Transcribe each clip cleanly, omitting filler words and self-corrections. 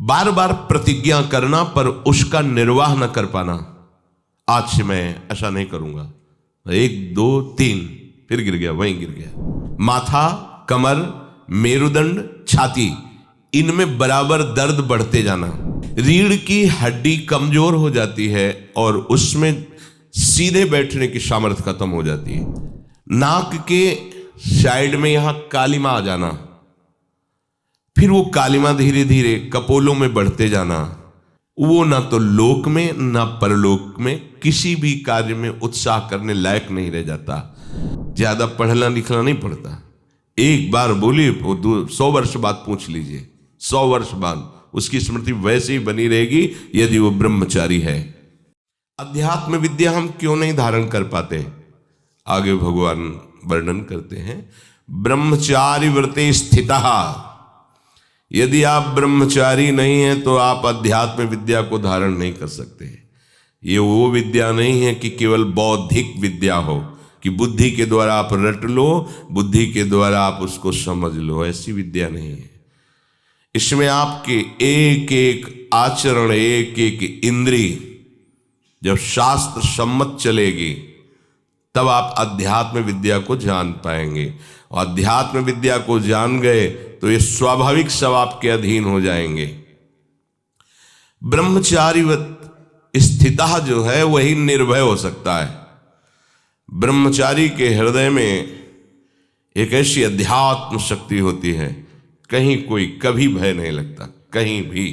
बार बार प्रतिज्ञा करना पर उसका निर्वाह न कर पाना। आज से मैं ऐसा नहीं करूंगा, 1 2 3 फिर गिर गया, वहीं गिर गया। माथा, कमर, मेरुदंड, छाती, इनमें बराबर दर्द बढ़ते जाना। रीढ़ की हड्डी कमजोर हो जाती है और उसमें सीधे बैठने की सामर्थ्य खत्म हो जाती है। नाक के साइड में यहां कालिमा आ जाना, फिर वो कालिमा धीरे धीरे कपोलों में बढ़ते जाना। वो ना तो लोक में ना परलोक में किसी भी कार्य में उत्साह करने लायक नहीं रह जाता। ज्यादा पढ़ना लिखना नहीं पड़ता। एक बार बोली, 100 वर्ष बाद पूछ लीजिए, 100 वर्ष बाद उसकी स्मृति वैसे ही बनी रहेगी यदि वो ब्रह्मचारी है। अध्यात्म विद्या हम क्यों नहीं धारण कर पाते? आगे भगवान वर्णन करते हैं, ब्रह्मचारी व्रते स्थितः। यदि आप ब्रह्मचारी नहीं हैं तो आप अध्यात्म विद्या को धारण नहीं कर सकते। ये वो विद्या नहीं है कि केवल बौद्धिक विद्या हो कि बुद्धि के द्वारा आप रट लो, बुद्धि के द्वारा आप उसको समझ लो। ऐसी विद्या नहीं है। इसमें आपके एक एक आचरण, एक एक इंद्री जब शास्त्र सम्मत चलेगी तब आप अध्यात्म विद्या को जान पाएंगे। और अध्यात्म विद्या को जान गए तो ये स्वाभाविक सब आपके अधीन हो जाएंगे। ब्रह्मचारीवत स्थिता जो है वही निर्भय हो सकता है। ब्रह्मचारी के हृदय में एक ऐसी अध्यात्म शक्ति होती है, कहीं कोई कभी भय नहीं लगता, कहीं भी।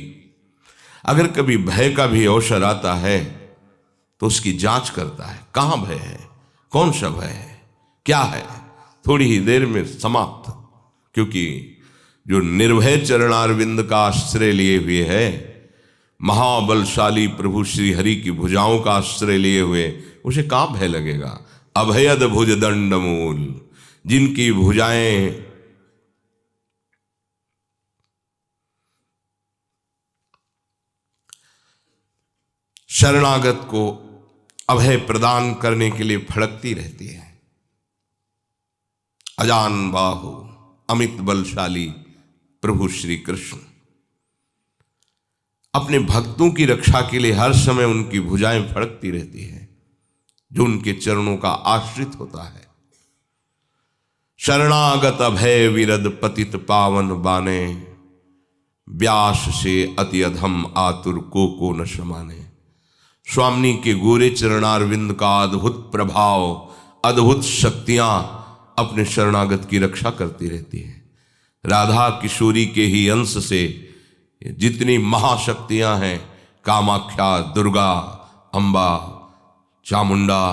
अगर कभी भय का भी अवसर आता है तो उसकी जांच करता है, कहां भय है, कौन सा भय है, क्या है, थोड़ी ही देर में समाप्त। क्योंकि जो निर्भय चरणारविंद का आश्रय लिए हुए है, महाबलशाली प्रभु श्री हरि की भुजाओं का आश्रय लिए हुए, उसे कहां भय लगेगा। अभयद भुज दंड मूल, जिनकी भुजाएं शरणागत को अभय प्रदान करने के लिए फड़कती रहती है। अजान बाहु अमित बलशाली प्रभु श्री कृष्ण अपने भक्तों की रक्षा के लिए हर समय उनकी भुजाएं फड़कती रहती है जो उनके चरणों का आश्रित होता है। शरणागत अभय विरद पतित पावन बाने, व्यास से अति अधम आतुर को न समाने। स्वामी के गोरे चरणारविंद का अद्भुत प्रभाव, अद्भुत शक्तियां अपने शरणागत की रक्षा करती रहती है। राधा किशोरी के ही अंश से जितनी महाशक्तियां हैं, कामाख्या, दुर्गा, अंबा, चामुंडा,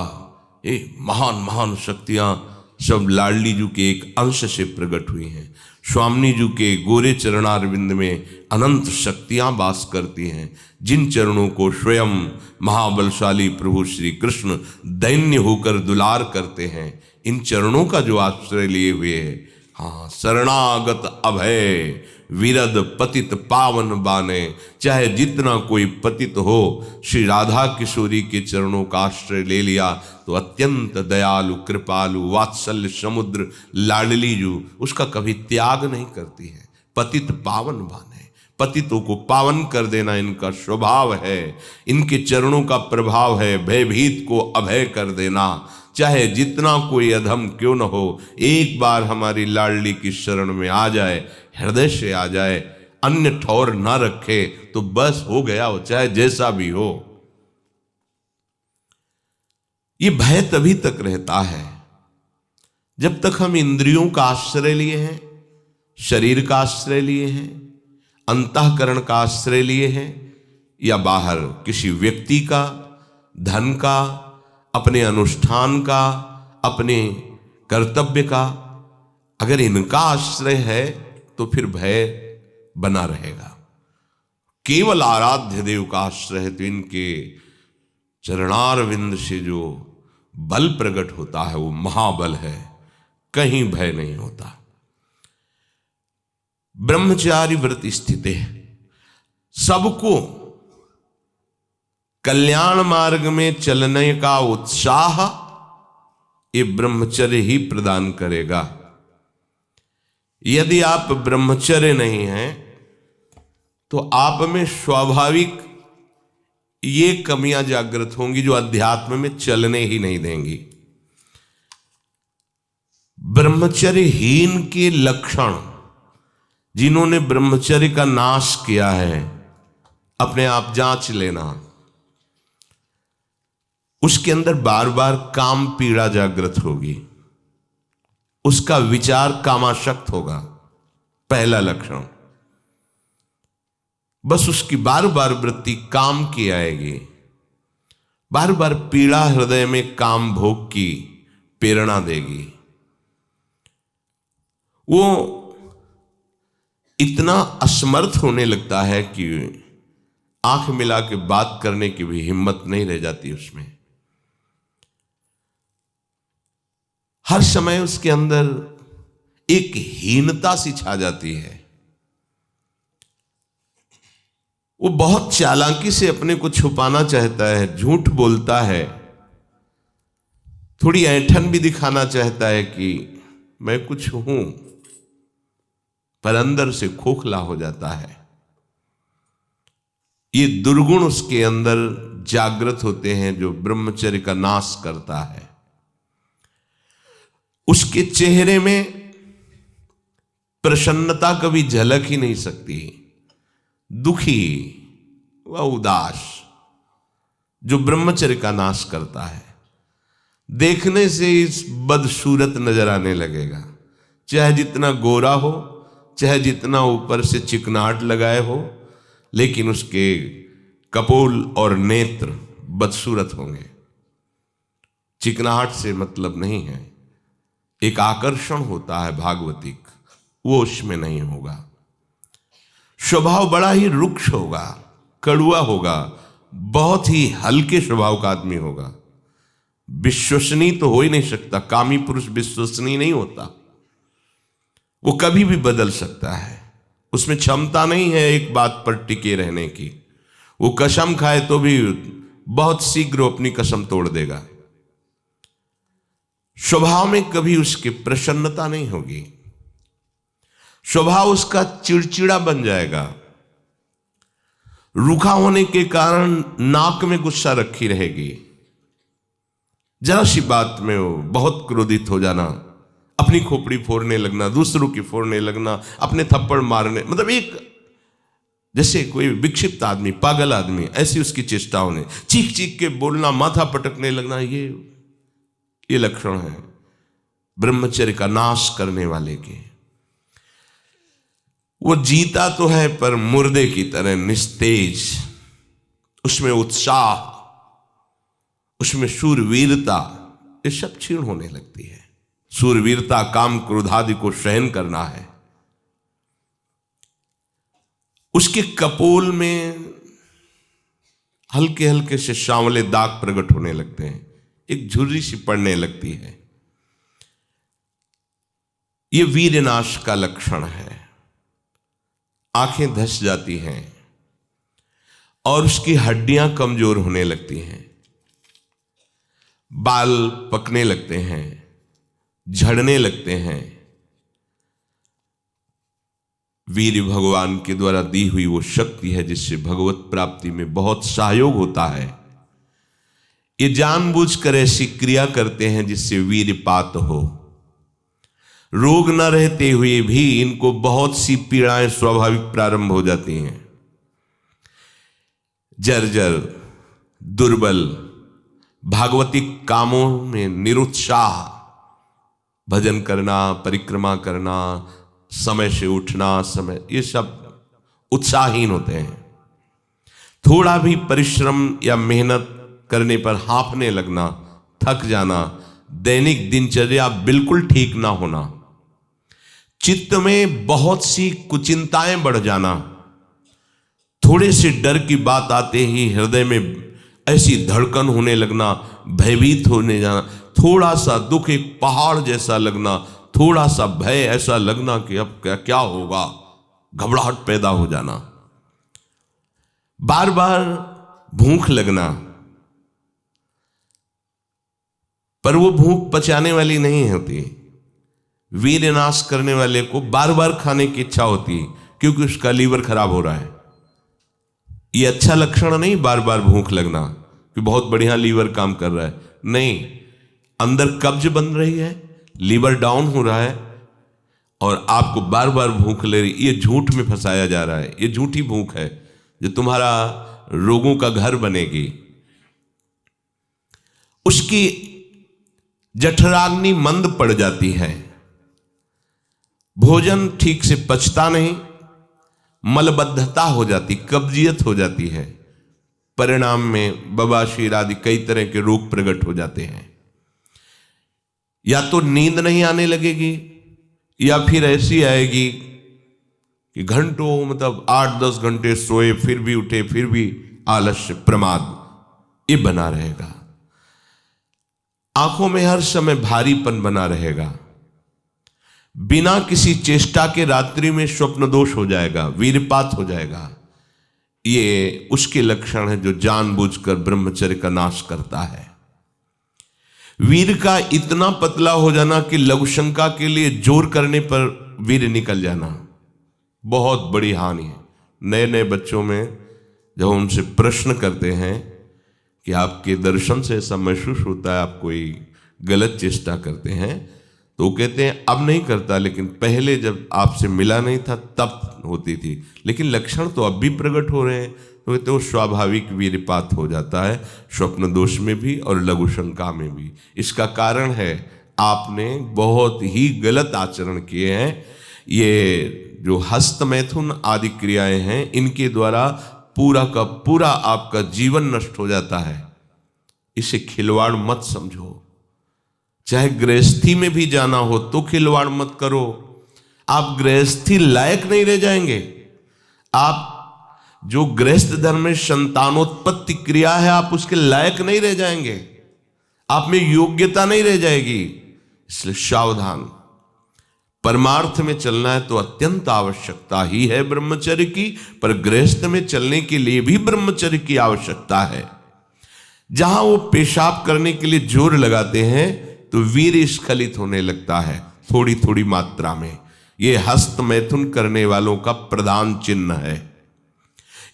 ये महान महान शक्तियां सब लाडली जी के एक अंश से प्रकट हुई हैं। स्वामी जी के गोरे चरणारविंद में अनंत शक्तियां वास करती हैं, जिन चरणों को स्वयं महाबलशाली प्रभु श्री कृष्ण दैन्य होकर दुलार करते हैं। इन चरणों का जो आश्रय लिए हुए है, हाँ, शरणागत अभय विरद पतित पावन बाने। चाहे जितना कोई पतित हो, श्री राधा किशोरी के चरणों का आश्रय ले लिया तो अत्यंत दयालु, कृपालु, वात्सल्य समुद्र लाडली जो उसका कभी त्याग नहीं करती है। पतित पावन बाने, पतितों को पावन कर देना इनका स्वभाव है, इनके चरणों का प्रभाव है। भयभीत को अभय कर देना, चाहे जितना कोई अधम क्यों न हो, एक बार हमारी लाडली की शरण में आ जाए, हृदय से आ जाए, अन्य ठौर ना रखे तो बस हो गया, हो चाहे जैसा भी हो। ये भय तभी तक रहता है जब तक हम इंद्रियों का आश्रय लिए हैं, शरीर का आश्रय लिए हैं, अंतःकरण का आश्रय लिए हैं, या बाहर किसी व्यक्ति का, धन का, अपने अनुष्ठान का, अपने कर्तव्य का। अगर इनका आश्रय है तो फिर भय बना रहेगा। केवल आराध्य देव का आश्रय है तो इनके चरणारविंद से जो बल प्रकट होता है वो महाबल है, कहीं भय नहीं होता। ब्रह्मचारी व्रत स्थित है, सबको कल्याण मार्ग में चलने का उत्साह ये ब्रह्मचर्य ही प्रदान करेगा। यदि आप ब्रह्मचर्य नहीं हैं तो आप में स्वाभाविक ये कमियां जागृत होंगी जो अध्यात्म में चलने ही नहीं देंगी। ब्रह्मचर्यहीन के लक्षण, जिन्होंने ब्रह्मचर्य का नाश किया है, अपने आप जांच लेना। उसके अंदर बार बार काम पीड़ा जागृत होगी, उसका विचार कामाशक्त होगा, पहला लक्षण। बस उसकी बार बार वृत्ति काम की आएगी, बार बार पीड़ा हृदय में काम भोग की प्रेरणा देगी। वो इतना असमर्थ होने लगता है कि आंख मिला के बात करने की भी हिम्मत नहीं रह जाती उसमें। हर समय उसके अंदर एक हीनता सी छा जाती है। वो बहुत चालाकी से अपने को छुपाना चाहता है, झूठ बोलता है, थोड़ी ऐंठन भी दिखाना चाहता है कि मैं कुछ हूं, पर अंदर से खोखला हो जाता है। ये दुर्गुण उसके अंदर जागृत होते हैं जो ब्रह्मचर्य का नाश करता है। उसके चेहरे में प्रसन्नता कभी झलक ही नहीं सकती, दुखी व उदास, जो ब्रह्मचर्य का नाश करता है। देखने से इस बदसूरत नजर आने लगेगा, चाहे जितना गोरा हो, चाहे जितना ऊपर से चिकनाहट लगाए हो, लेकिन उसके कपोल और नेत्र बदसूरत होंगे। चिकनाहट से मतलब नहीं है, एक आकर्षण होता है भागवतिक, वो उसमें नहीं होगा। स्वभाव बड़ा ही रुक्ष होगा, कड़ुआ होगा, बहुत ही हल्के स्वभाव का आदमी होगा। विश्वसनीय तो हो ही नहीं सकता, कामी पुरुष विश्वसनीय नहीं होता। वो कभी भी बदल सकता है, उसमें क्षमता नहीं है एक बात पर टिके रहने की। वो कसम खाए तो भी बहुत शीघ्र अपनी कसम तोड़ देगा। स्वभाव में कभी उसकी प्रसन्नता नहीं होगी, स्वभाव उसका चिड़चिड़ा बन जाएगा। रूखा होने के कारण नाक में गुस्सा रखी रहेगी, जरा सी बात में वो बहुत क्रोधित हो जाना, अपनी खोपड़ी फोड़ने लगना, दूसरों की फोड़ने लगना, अपने थप्पड़ मारने, मतलब एक जैसे कोई विक्षिप्त आदमी, पागल आदमी, ऐसी उसकी चेष्टाओं ने चीख चीख के बोलना, माथा पटकने लगना, ये लक्षण है ब्रह्मचर्य का नाश करने वाले के। वो जीता तो है पर मुर्दे की तरह निस्तेज, उसमें उत्साह, उसमें शूरवीरता, ये सब क्षीण होने लगती है। शूरवीरता काम क्रोध आदि को सहन करना है। उसके कपोल में हल्के हल्के से सांवले दाग प्रकट होने लगते हैं, एक झुर्री सी पड़ने लगती है। ये वीरनाश का लक्षण है। आंखें धस जाती हैं और उसकी हड्डियां कमजोर होने लगती हैं, बाल पकने लगते हैं, झड़ने लगते हैं। वीर भगवान के द्वारा दी हुई वो शक्ति है जिससे भगवत प्राप्ति में बहुत सहयोग होता है। ये जानबूझकर ऐसी क्रिया करते हैं जिससे वीरपात हो। रोग न रहते हुए भी इनको बहुत सी पीड़ाएं स्वाभाविक प्रारंभ हो जाती हैं। जर्जर, दुर्बल, भागवतिक कामों में निरुत्साह, भजन करना, परिक्रमा करना, समय से उठना, समय, ये सब उत्साहहीन होते हैं। थोड़ा भी परिश्रम या मेहनत करने पर हांफने लगना, थक जाना, दैनिक दिनचर्या बिल्कुल ठीक ना होना, चित्त में बहुत सी कुचिंताएं बढ़ जाना, थोड़े से डर की बात आते ही हृदय में ऐसी धड़कन होने लगना, भयभीत होने जाना, थोड़ा सा दुख एक पहाड़ जैसा लगना, थोड़ा सा भय ऐसा लगना कि अब क्या होगा, घबराहट पैदा हो जाना, बार बार भूख लगना, पर वो भूख पचाने वाली नहीं होती। वीरनाश करने वाले को बार बार खाने की इच्छा होती है क्योंकि उसका लीवर खराब हो रहा है, ये अच्छा लक्षण नहीं बार बार भूख लगना कि बहुत बढ़िया लीवर काम कर रहा है, नहीं, अंदर कब्ज बन रही है, लीवर डाउन हो रहा है और आपको बार बार भूख ले रही, ये झूठ में फंसाया जा रहा है। ये झूठी भूख है जो तुम्हारा रोगों का घर बनेगी। उसकी जठराग्नि मंद पड़ जाती है, भोजन ठीक से पचता नहीं, मलबद्धता हो जाती, कब्जियत हो जाती है, परिणाम में बवासीर आदि कई तरह के रोग प्रकट हो जाते हैं। या तो नींद नहीं आने लगेगी या फिर ऐसी आएगी कि घंटों मतलब 8-10 घंटे सोए फिर भी उठे फिर भी आलस्य प्रमाद ये बना रहेगा। आंखों में हर समय भारीपन बना रहेगा, बिना किसी चेष्टा के रात्रि में स्वप्न दोष हो जाएगा, वीरपात हो जाएगा। ये उसके लक्षण है जो जानबूझकर ब्रह्मचर्य का नाश करता है। वीर का इतना पतला हो जाना कि लघुशंका के लिए जोर करने पर वीर निकल जाना बहुत बड़ी हानि है। नए नए बच्चों में जब उनसे प्रश्न करते हैं कि आपके दर्शन से ऐसा महसूस होता है आप कोई गलत चेष्टा करते हैं, तो वो कहते हैं अब नहीं करता, लेकिन पहले जब आपसे मिला नहीं था तब होती थी, लेकिन लक्षण तो अब भी प्रकट हो रहे हैं। तो कहते वो स्वाभाविक वीरपात हो जाता है, स्वप्न दोष में भी और लघु शंका में भी। इसका कारण है आपने बहुत ही गलत आचरण किए हैं। ये जो हस्त मैथुन आदि क्रियाएं हैं, इनके द्वारा पूरा का पूरा आपका जीवन नष्ट हो जाता है। इसे खिलवाड़ मत समझो। चाहे गृहस्थी में भी जाना हो तो खिलवाड़ मत करो। आप गृहस्थी लायक नहीं रह जाएंगे। आप जो गृहस्थ धर्म में संतानोत्पत्ति क्रिया है, आप उसके लायक नहीं रह जाएंगे, आप में योग्यता नहीं रह जाएगी। इसलिए सावधान। परमार्थ में चलना है तो अत्यंत आवश्यकता ही है ब्रह्मचर्य की, पर गृहस्थ में चलने के लिए भी ब्रह्मचर्य की आवश्यकता है। जहां वो पेशाब करने के लिए जोर लगाते हैं तो वीर स्खलित होने लगता है थोड़ी थोड़ी मात्रा में। ये हस्त मैथुन करने वालों का प्रधान चिन्ह है।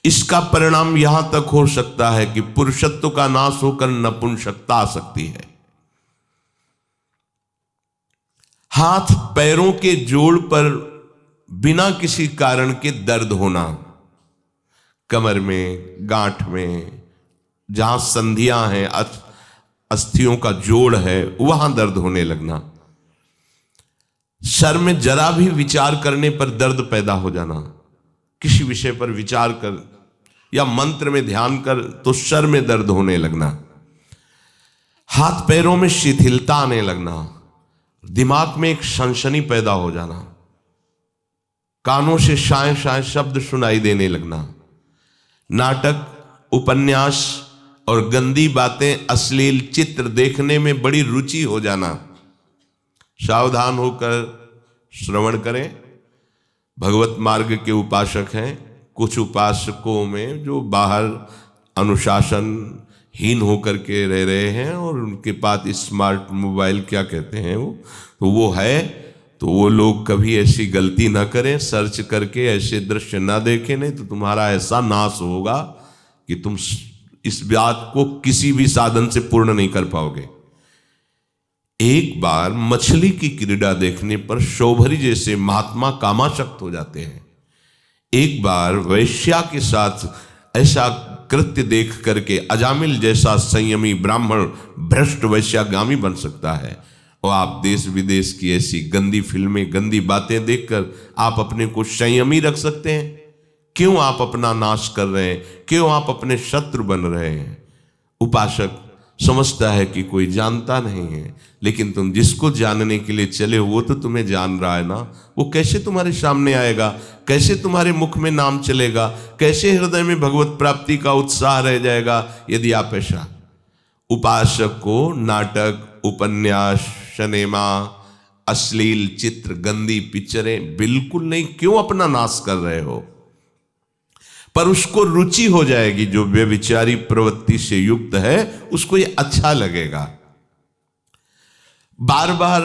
इसका परिणाम यहां तक हो सकता है कि पुरुषत्व का नाश होकर नपुंसकता आ सकती है। हाथ पैरों के जोड़ पर बिना किसी कारण के दर्द होना, कमर में, गांठ में, जहां संधियां हैं, अस्थियों का जोड़ है, वहां दर्द होने लगना। सर में जरा भी विचार करने पर दर्द पैदा हो जाना। किसी विषय पर विचार कर या मंत्र में ध्यान कर तो सर में दर्द होने लगना। हाथ पैरों में शिथिलता आने लगना। दिमाग में एक सनसनी पैदा हो जाना। कानों से शाय शाय शब्द सुनाई देने लगना। नाटक, उपन्यास और गंदी बातें, अश्लील चित्र देखने में बड़ी रुचि हो जाना। सावधान होकर श्रवण करें। भगवत मार्ग के उपासक हैं, कुछ उपासकों में जो बाहर अनुशासनहीन होकर के रह रहे हैं और उनके पास स्मार्ट मोबाइल क्या कहते हैं वो है, तो वो लोग कभी ऐसी गलती ना करें, सर्च करके ऐसे दृश्य ना देखें, नहीं तो तुम्हारा ऐसा नाश होगा कि तुम इस बात को किसी भी साधन से पूर्ण नहीं कर पाओगे। एक बार मछली की क्रीड़ा देखने पर शौभरी जैसे महात्मा कामाशक्त हो जाते हैं। एक बार वैश्या के साथ ऐसा कृत्य देख करके अजामिल जैसा संयमी ब्राह्मण भ्रष्ट वैश्यागामी बन सकता है। और आप देश विदेश की ऐसी गंदी फिल्में, गंदी बातें देखकर आप अपने को संयमी रख सकते हैं? क्यों आप अपना नाश कर रहे हैं? क्यों आप अपने शत्रु बन रहे हैं? उपासक समझता है कि कोई जानता नहीं है, लेकिन तुम जिसको जानने के लिए चले वो तो तुम्हें जान रहा है ना। वो कैसे तुम्हारे सामने आएगा? कैसे तुम्हारे मुख में नाम चलेगा? कैसे हृदय में भगवत प्राप्ति का उत्साह रह जाएगा यदि आप ऐसा? उपासक को नाटक, उपन्यास, सिनेमा, अश्लील चित्र, गंदी पिक्चरें बिल्कुल नहीं। क्यों अपना नाश कर रहे हो? पर उसको रुचि हो जाएगी, जो व्यभिचारी प्रवृत्ति से युक्त है उसको ये अच्छा लगेगा। बार बार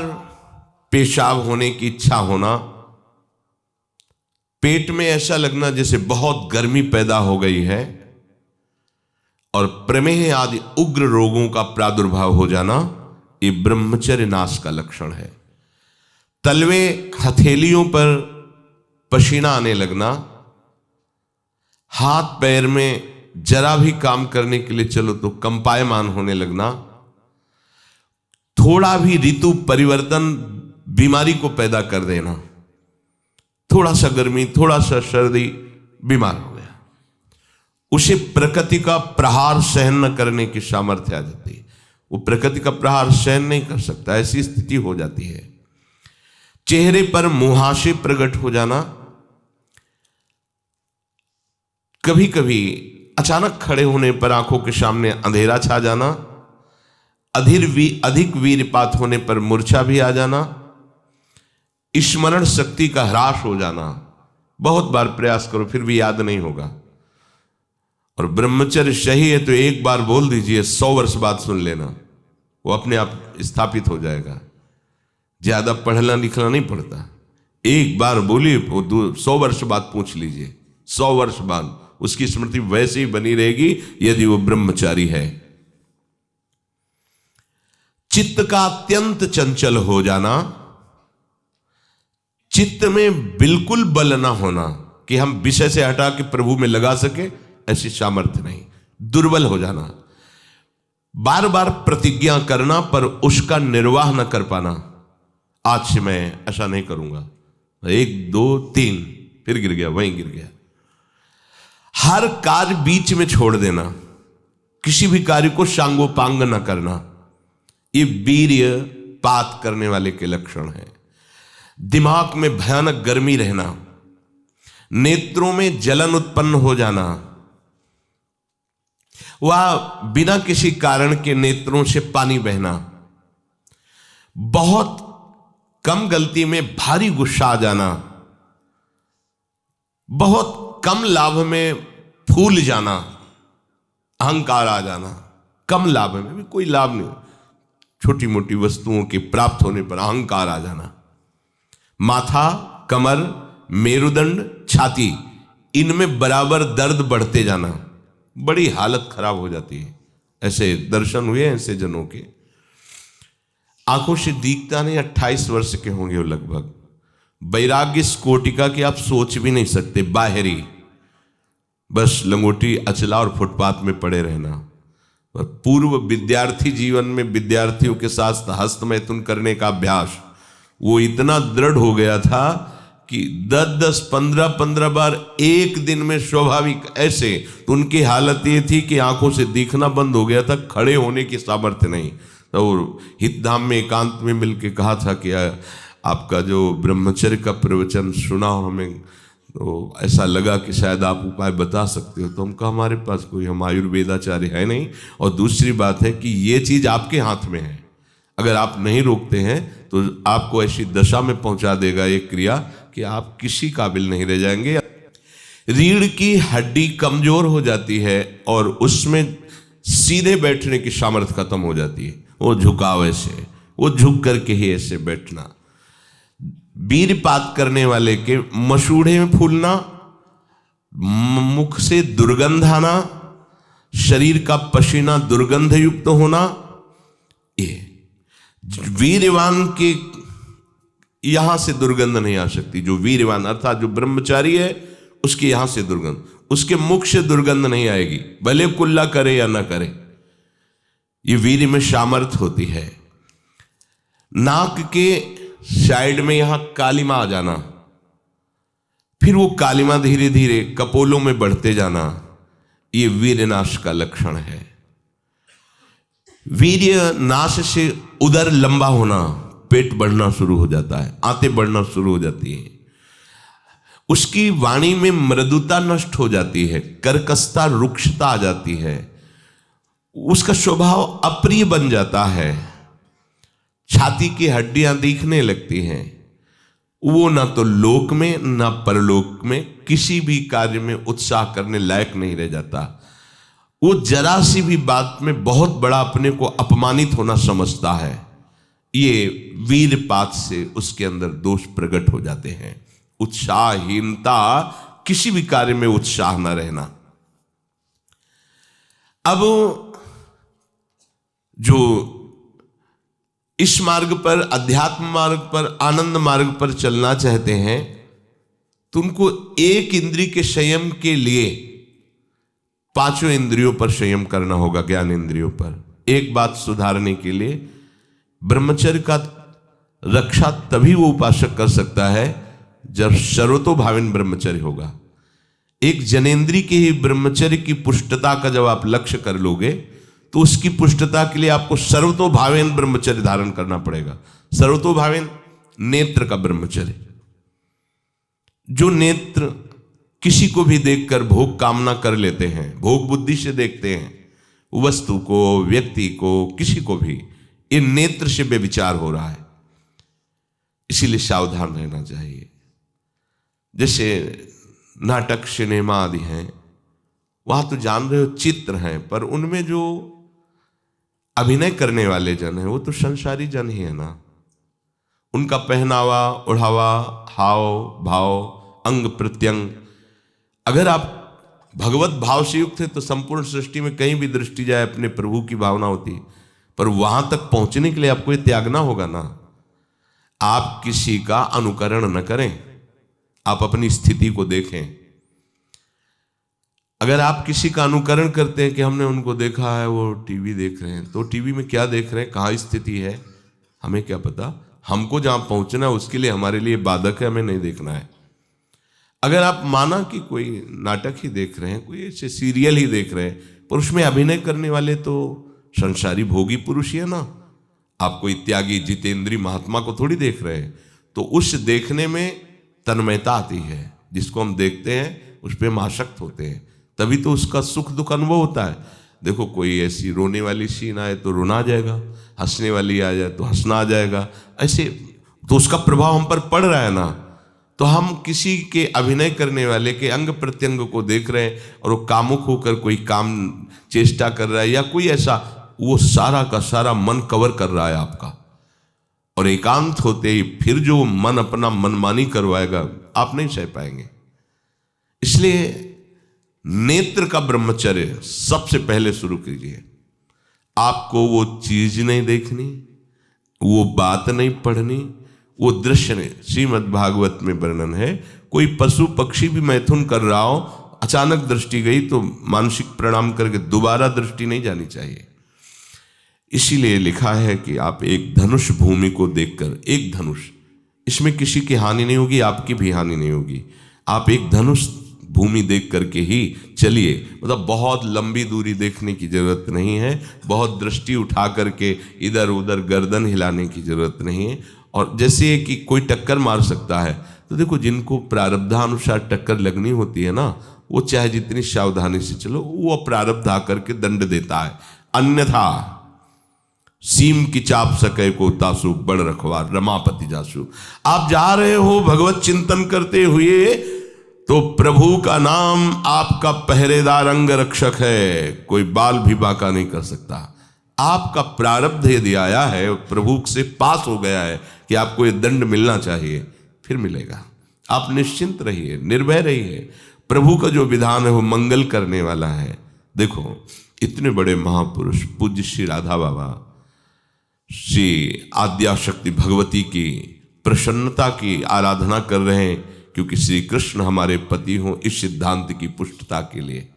पेशाब होने की इच्छा होना, पेट में ऐसा लगना जैसे बहुत गर्मी पैदा हो गई है, और प्रमेह आदि उग्र रोगों का प्रादुर्भाव हो जाना, ये ब्रह्मचर्य नाश का लक्षण है। तलवे हथेलियों पर पसीना आने लगना, हाथ पैर में जरा भी काम करने के लिए चलो तो कंपायमान होने लगना, थोड़ा भी ऋतु परिवर्तन बीमारी को पैदा कर देना, थोड़ा सा गर्मी थोड़ा सा सर्दी बीमार हो गया, उसे प्रकृति का प्रहार सहन न करने की सामर्थ्य आ जाती है। वो प्रकृति का प्रहार सहन नहीं कर सकता, ऐसी स्थिति हो जाती है। चेहरे पर मुहासे प्रकट हो जाना, कभी कभी अचानक खड़े होने पर आंखों के सामने अंधेरा छा जाना, अधिक वीरपात होने पर मूर्छा भी आ जाना, स्मरण शक्ति का ह्रास हो जाना, बहुत बार प्रयास करो फिर भी याद नहीं होगा। और ब्रह्मचर्य सही है तो एक बार बोल दीजिए, 100 वर्ष बाद सुन लेना, वो अपने आप स्थापित हो जाएगा। ज्यादा पढ़ना लिखना नहीं पड़ता, एक बार बोलिए, वो 100 वर्ष बाद पूछ लीजिए, 100 वर्ष बाद उसकी स्मृति वैसे ही बनी रहेगी यदि वो ब्रह्मचारी है। चित्त का अत्यंत चंचल हो जाना, चित्त में बिल्कुल बल ना होना कि हम विषय से हटा के प्रभु में लगा सके, ऐसी सामर्थ्य नहीं, दुर्बल हो जाना, बार बार प्रतिज्ञा करना पर उसका निर्वाह न कर पाना। आज से मैं ऐसा नहीं करूंगा, 1 2 3 फिर गिर गया, वहीं गिर गया। हर कार्य बीच में छोड़ देना, किसी भी कार्य को सांगोपांग न करना, ये वीर्य पात करने वाले के लक्षण है। दिमाग में भयानक गर्मी रहना, नेत्रों में जलन उत्पन्न हो जाना, वह बिना किसी कारण के नेत्रों से पानी बहना, बहुत कम गलती में भारी गुस्सा आ जाना, बहुत कम लाभ में फूल जाना, अहंकार आ जाना, कम लाभ में भी कोई लाभ नहीं, छोटी मोटी वस्तुओं के प्राप्त होने पर अहंकार आ जाना, माथा, कमर, मेरुदंड, छाती, इनमें बराबर दर्द बढ़ते जाना, बड़ी हालत खराब हो जाती है। ऐसे दर्शन हुए ऐसे जनों के, आंखों से दिखता नहीं, 28 वर्ष के होंगे वो लगभग, वैराग्य इस कोटि का कि आप सोच भी नहीं सकते, बाहरी बस लंगोटी अचला और फुटपाथ में पड़े रहना। और पूर्व विद्यार्थी जीवन में विद्यार्थियों के साथ हस्तमैथुन करने का अभ्यास वो इतना दृढ़ हो गया था कि 10-10 15-15 बार एक दिन में स्वाभाविक ऐसे, तो उनकी हालत ये थी कि आंखों से दिखना बंद हो गया था, खड़े होने की सामर्थ्य नहीं। तो हितधाम में एकांत में मिलके कहा था कि आपका जो ब्रह्मचर्य का प्रवचन सुना हमें, तो ऐसा लगा कि शायद आप उपाय बता सकते हो। तो हम कहा हमारे पास कोई, हम आयुर्वेदाचार्य है नहीं, और दूसरी बात है कि ये चीज़ आपके हाथ में है, अगर आप नहीं रोकते हैं तो आपको ऐसी दशा में पहुंचा देगा ये क्रिया कि आप किसी काबिल नहीं रह जाएंगे। रीढ़ की हड्डी कमजोर हो जाती है और उसमें सीधे बैठने की सामर्थ्य खत्म हो जाती है, वो झुकाव ऐसे, वो झुक करके ही ऐसे बैठना। वीरपात करने वाले के मसूड़े में फूलना, मुख से दुर्गंध आना, शरीर का पसीना दुर्गंध युक्त होना, ये वीरवान के यहां से दुर्गंध नहीं आ सकती। जो वीरवान अर्थात जो ब्रह्मचारी है उसके यहां से दुर्गंध, उसके मुख से दुर्गंध नहीं आएगी, भले कुल्ला करे या ना करे, ये वीर में सामर्थ्य होती है। नाक के साइड में यहां कालिमा आ जाना, फिर वो कालिमा धीरे धीरे कपोलों में बढ़ते जाना, ये वीर्य नाश का लक्षण है। वीर्य नाश से उदर लंबा होना, पेट बढ़ना शुरू हो जाता है, आंतें बढ़ना शुरू हो जाती हैं, उसकी वाणी में मृदुता नष्ट हो जाती है, कर्कशता रुक्षता आ जाती है, उसका स्वभाव अप्रिय बन जाता है, छाती की हड्डियां दिखने लगती हैं, वो ना तो लोक में ना परलोक में किसी भी कार्य में उत्साह करने लायक नहीं रह जाता। वो जरा सी भी बात में बहुत बड़ा अपने को अपमानित होना समझता है। ये वीरपात से उसके अंदर दोष प्रकट हो जाते हैं। उत्साहहीनता, किसी भी कार्य में उत्साह न रहना। अब जो इस मार्ग पर, अध्यात्म मार्ग पर, आनंद मार्ग पर चलना चाहते हैं तो उनको एक इंद्रिय के संयम के लिए पांचों इंद्रियों पर संयम करना होगा, ज्ञान इंद्रियों पर। एक बात सुधारने के लिए ब्रह्मचर्य का रक्षा तभी वो उपासक कर सकता है जब सर्वतोभावेन ब्रह्मचर्य होगा। एक जनेन्द्रीय के ही ब्रह्मचर्य की पुष्टता का जब आप लक्ष्य कर लोगे तो उसकी पुष्टता के लिए आपको सर्वतोभावेन ब्रह्मचर्य धारण करना पड़ेगा। सर्वतोभावेन नेत्र का ब्रह्मचर्य, जो नेत्र किसी को भी देखकर भोग कामना कर लेते हैं, भोग बुद्धि से देखते हैं वस्तु को, व्यक्ति को, किसी को भी, ये नेत्र से व्यभिचार हो रहा है। इसीलिए सावधान रहना चाहिए। जैसे नाटक, सिनेमा आदि हैं, वहां तो जान रहे हो चित्र हैं, पर उनमें जो अभिनय करने वाले जन हैं वो तो संसारी जन ही है ना। उनका पहनावा, ओढ़ावा, हाव भाव, अंग प्रत्यंग, अगर आप भगवत भाव से युक्त है तो संपूर्ण सृष्टि में कहीं भी दृष्टि जाए अपने प्रभु की भावना होती है। पर वहां तक पहुंचने के लिए आपको ये त्यागना होगा ना। आप किसी का अनुकरण न करें, आप अपनी स्थिति को देखें। अगर आप किसी का अनुकरण करते हैं कि हमने उनको देखा है वो टीवी देख रहे हैं, तो टीवी में क्या देख रहे हैं, कहाँ स्थिति है, हमें क्या पता। हमको जहां पहुंचना है उसके लिए हमारे लिए बाधक है, हमें नहीं देखना है। अगर आप माना कि कोई नाटक ही देख रहे हैं, कोई ऐसे सीरियल ही देख रहे हैं, पर उसमें अभिनय करने वाले तो संसारी भोगी पुरुष ही है ना। आप कोई त्यागी जितेंद्रीय महात्मा को थोड़ी देख रहे हैं। तो उस देखने में तन्मयता आती है, जिसको हम देखते हैं उस पर हम आसक्त होते हैं, तभी तो उसका सुख दुख अनुभव होता है। देखो कोई ऐसी रोने वाली सीन आए तो रोना आ जाएगा, हंसने वाली आ जाए तो हंसना आ जाएगा, ऐसे तो उसका प्रभाव हम पर पड़ रहा है ना। तो हम किसी के अभिनय करने वाले के अंग प्रत्यंग को देख रहे हैं और वो कामुक होकर कोई काम चेष्टा कर रहा है या कोई ऐसा, वो सारा का सारा मन कवर कर रहा है आपका। और एकांत होते ही फिर जो मन अपना मनमानी करवाएगा आप नहीं सह पाएंगे। इसलिए नेत्र का ब्रह्मचर्य सबसे पहले शुरू कीजिए। आपको वो चीज नहीं देखनी, वो बात नहीं पढ़नी, वो दृश्य नहीं। श्रीमद् भागवत में वर्णन है, कोई पशु पक्षी भी मैथुन कर रहा हो, अचानक दृष्टि गई तो मानसिक प्रणाम करके दोबारा दृष्टि नहीं जानी चाहिए। इसीलिए लिखा है कि आप एक धनुष भूमि को देखकर, एक धनुष, इसमें किसी की हानि नहीं होगी, आपकी भी हानि नहीं होगी। आप एक धनुष भूमि देख करके ही चलिए। मतलब बहुत लंबी दूरी देखने की जरूरत नहीं है, बहुत दृष्टि उठा करके इधर उधर गर्दन हिलाने की जरूरत नहीं है। और जैसे कि कोई टक्कर मार सकता है, तो देखो जिनको प्रारब्धानुसार टक्कर लगनी होती है ना, वो चाहे जितनी सावधानी से चलो, वो प्रारब्ध आकर के दंड देता है। अन्यथा सीम की चाप सके को तासु बड़ रखवार रमापति जासु। आप जा रहे हो भगवत चिंतन करते हुए तो प्रभु का नाम आपका पहरेदार अंग रक्षक है, कोई बाल भी बाका नहीं कर सकता। आपका प्रारब्ध यदि आया है, प्रभु से पास हो गया है कि आपको ये दंड मिलना चाहिए, फिर मिलेगा। आप निश्चिंत रहिए, निर्भय रहिए। प्रभु का जो विधान है वो मंगल करने वाला है। देखो इतने बड़े महापुरुष पूज्य श्री राधा बाबा, श्री आद्याशक्ति भगवती की प्रसन्नता की आराधना कर रहे हैं, क्योंकि श्री कृष्ण हमारे पति हों, इस सिद्धांत की पुष्टता के लिए।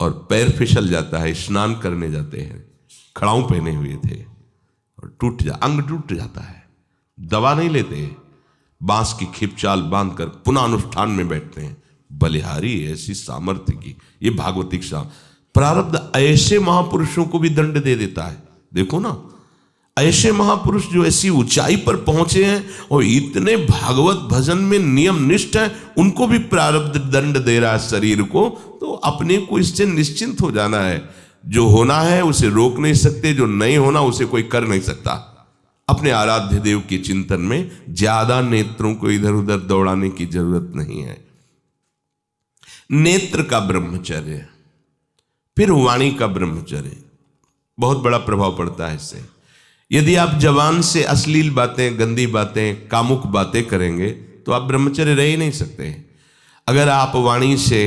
और पैर फिसल जाता है, स्नान करने जाते हैं, खड़ाऊ पहने हुए थे और अंग टूट जाता है, दवा नहीं लेते, बांस की खिपचाल बांधकर पुनः अनुष्ठान में बैठते हैं। बलिहारी ऐसी सामर्थ्य की, ये भागवतिक प्रारब्ध ऐसे महापुरुषों को भी दंड दे देता है। देखो ना, ऐसे महापुरुष जो ऐसी ऊंचाई पर पहुंचे हैं और इतने भागवत भजन में नियम निष्ठ हैं, उनको भी प्रारब्ध दंड दे रहा है शरीर को। तो अपने को इससे निश्चिंत हो जाना है। जो होना है उसे रोक नहीं सकते, जो नहीं होना उसे कोई कर नहीं सकता। अपने आराध्य देव के चिंतन में ज्यादा नेत्रों को इधर उधर दौड़ाने की जरूरत नहीं है। नेत्र का ब्रह्मचर्य, फिर वाणी का ब्रह्मचर्य, बहुत बड़ा प्रभाव पड़ता है इससे। यदि आप जवान से अश्लील बातें, गंदी बातें, कामुक बातें करेंगे तो आप ब्रह्मचर्य रह ही नहीं सकते। अगर आप वाणी से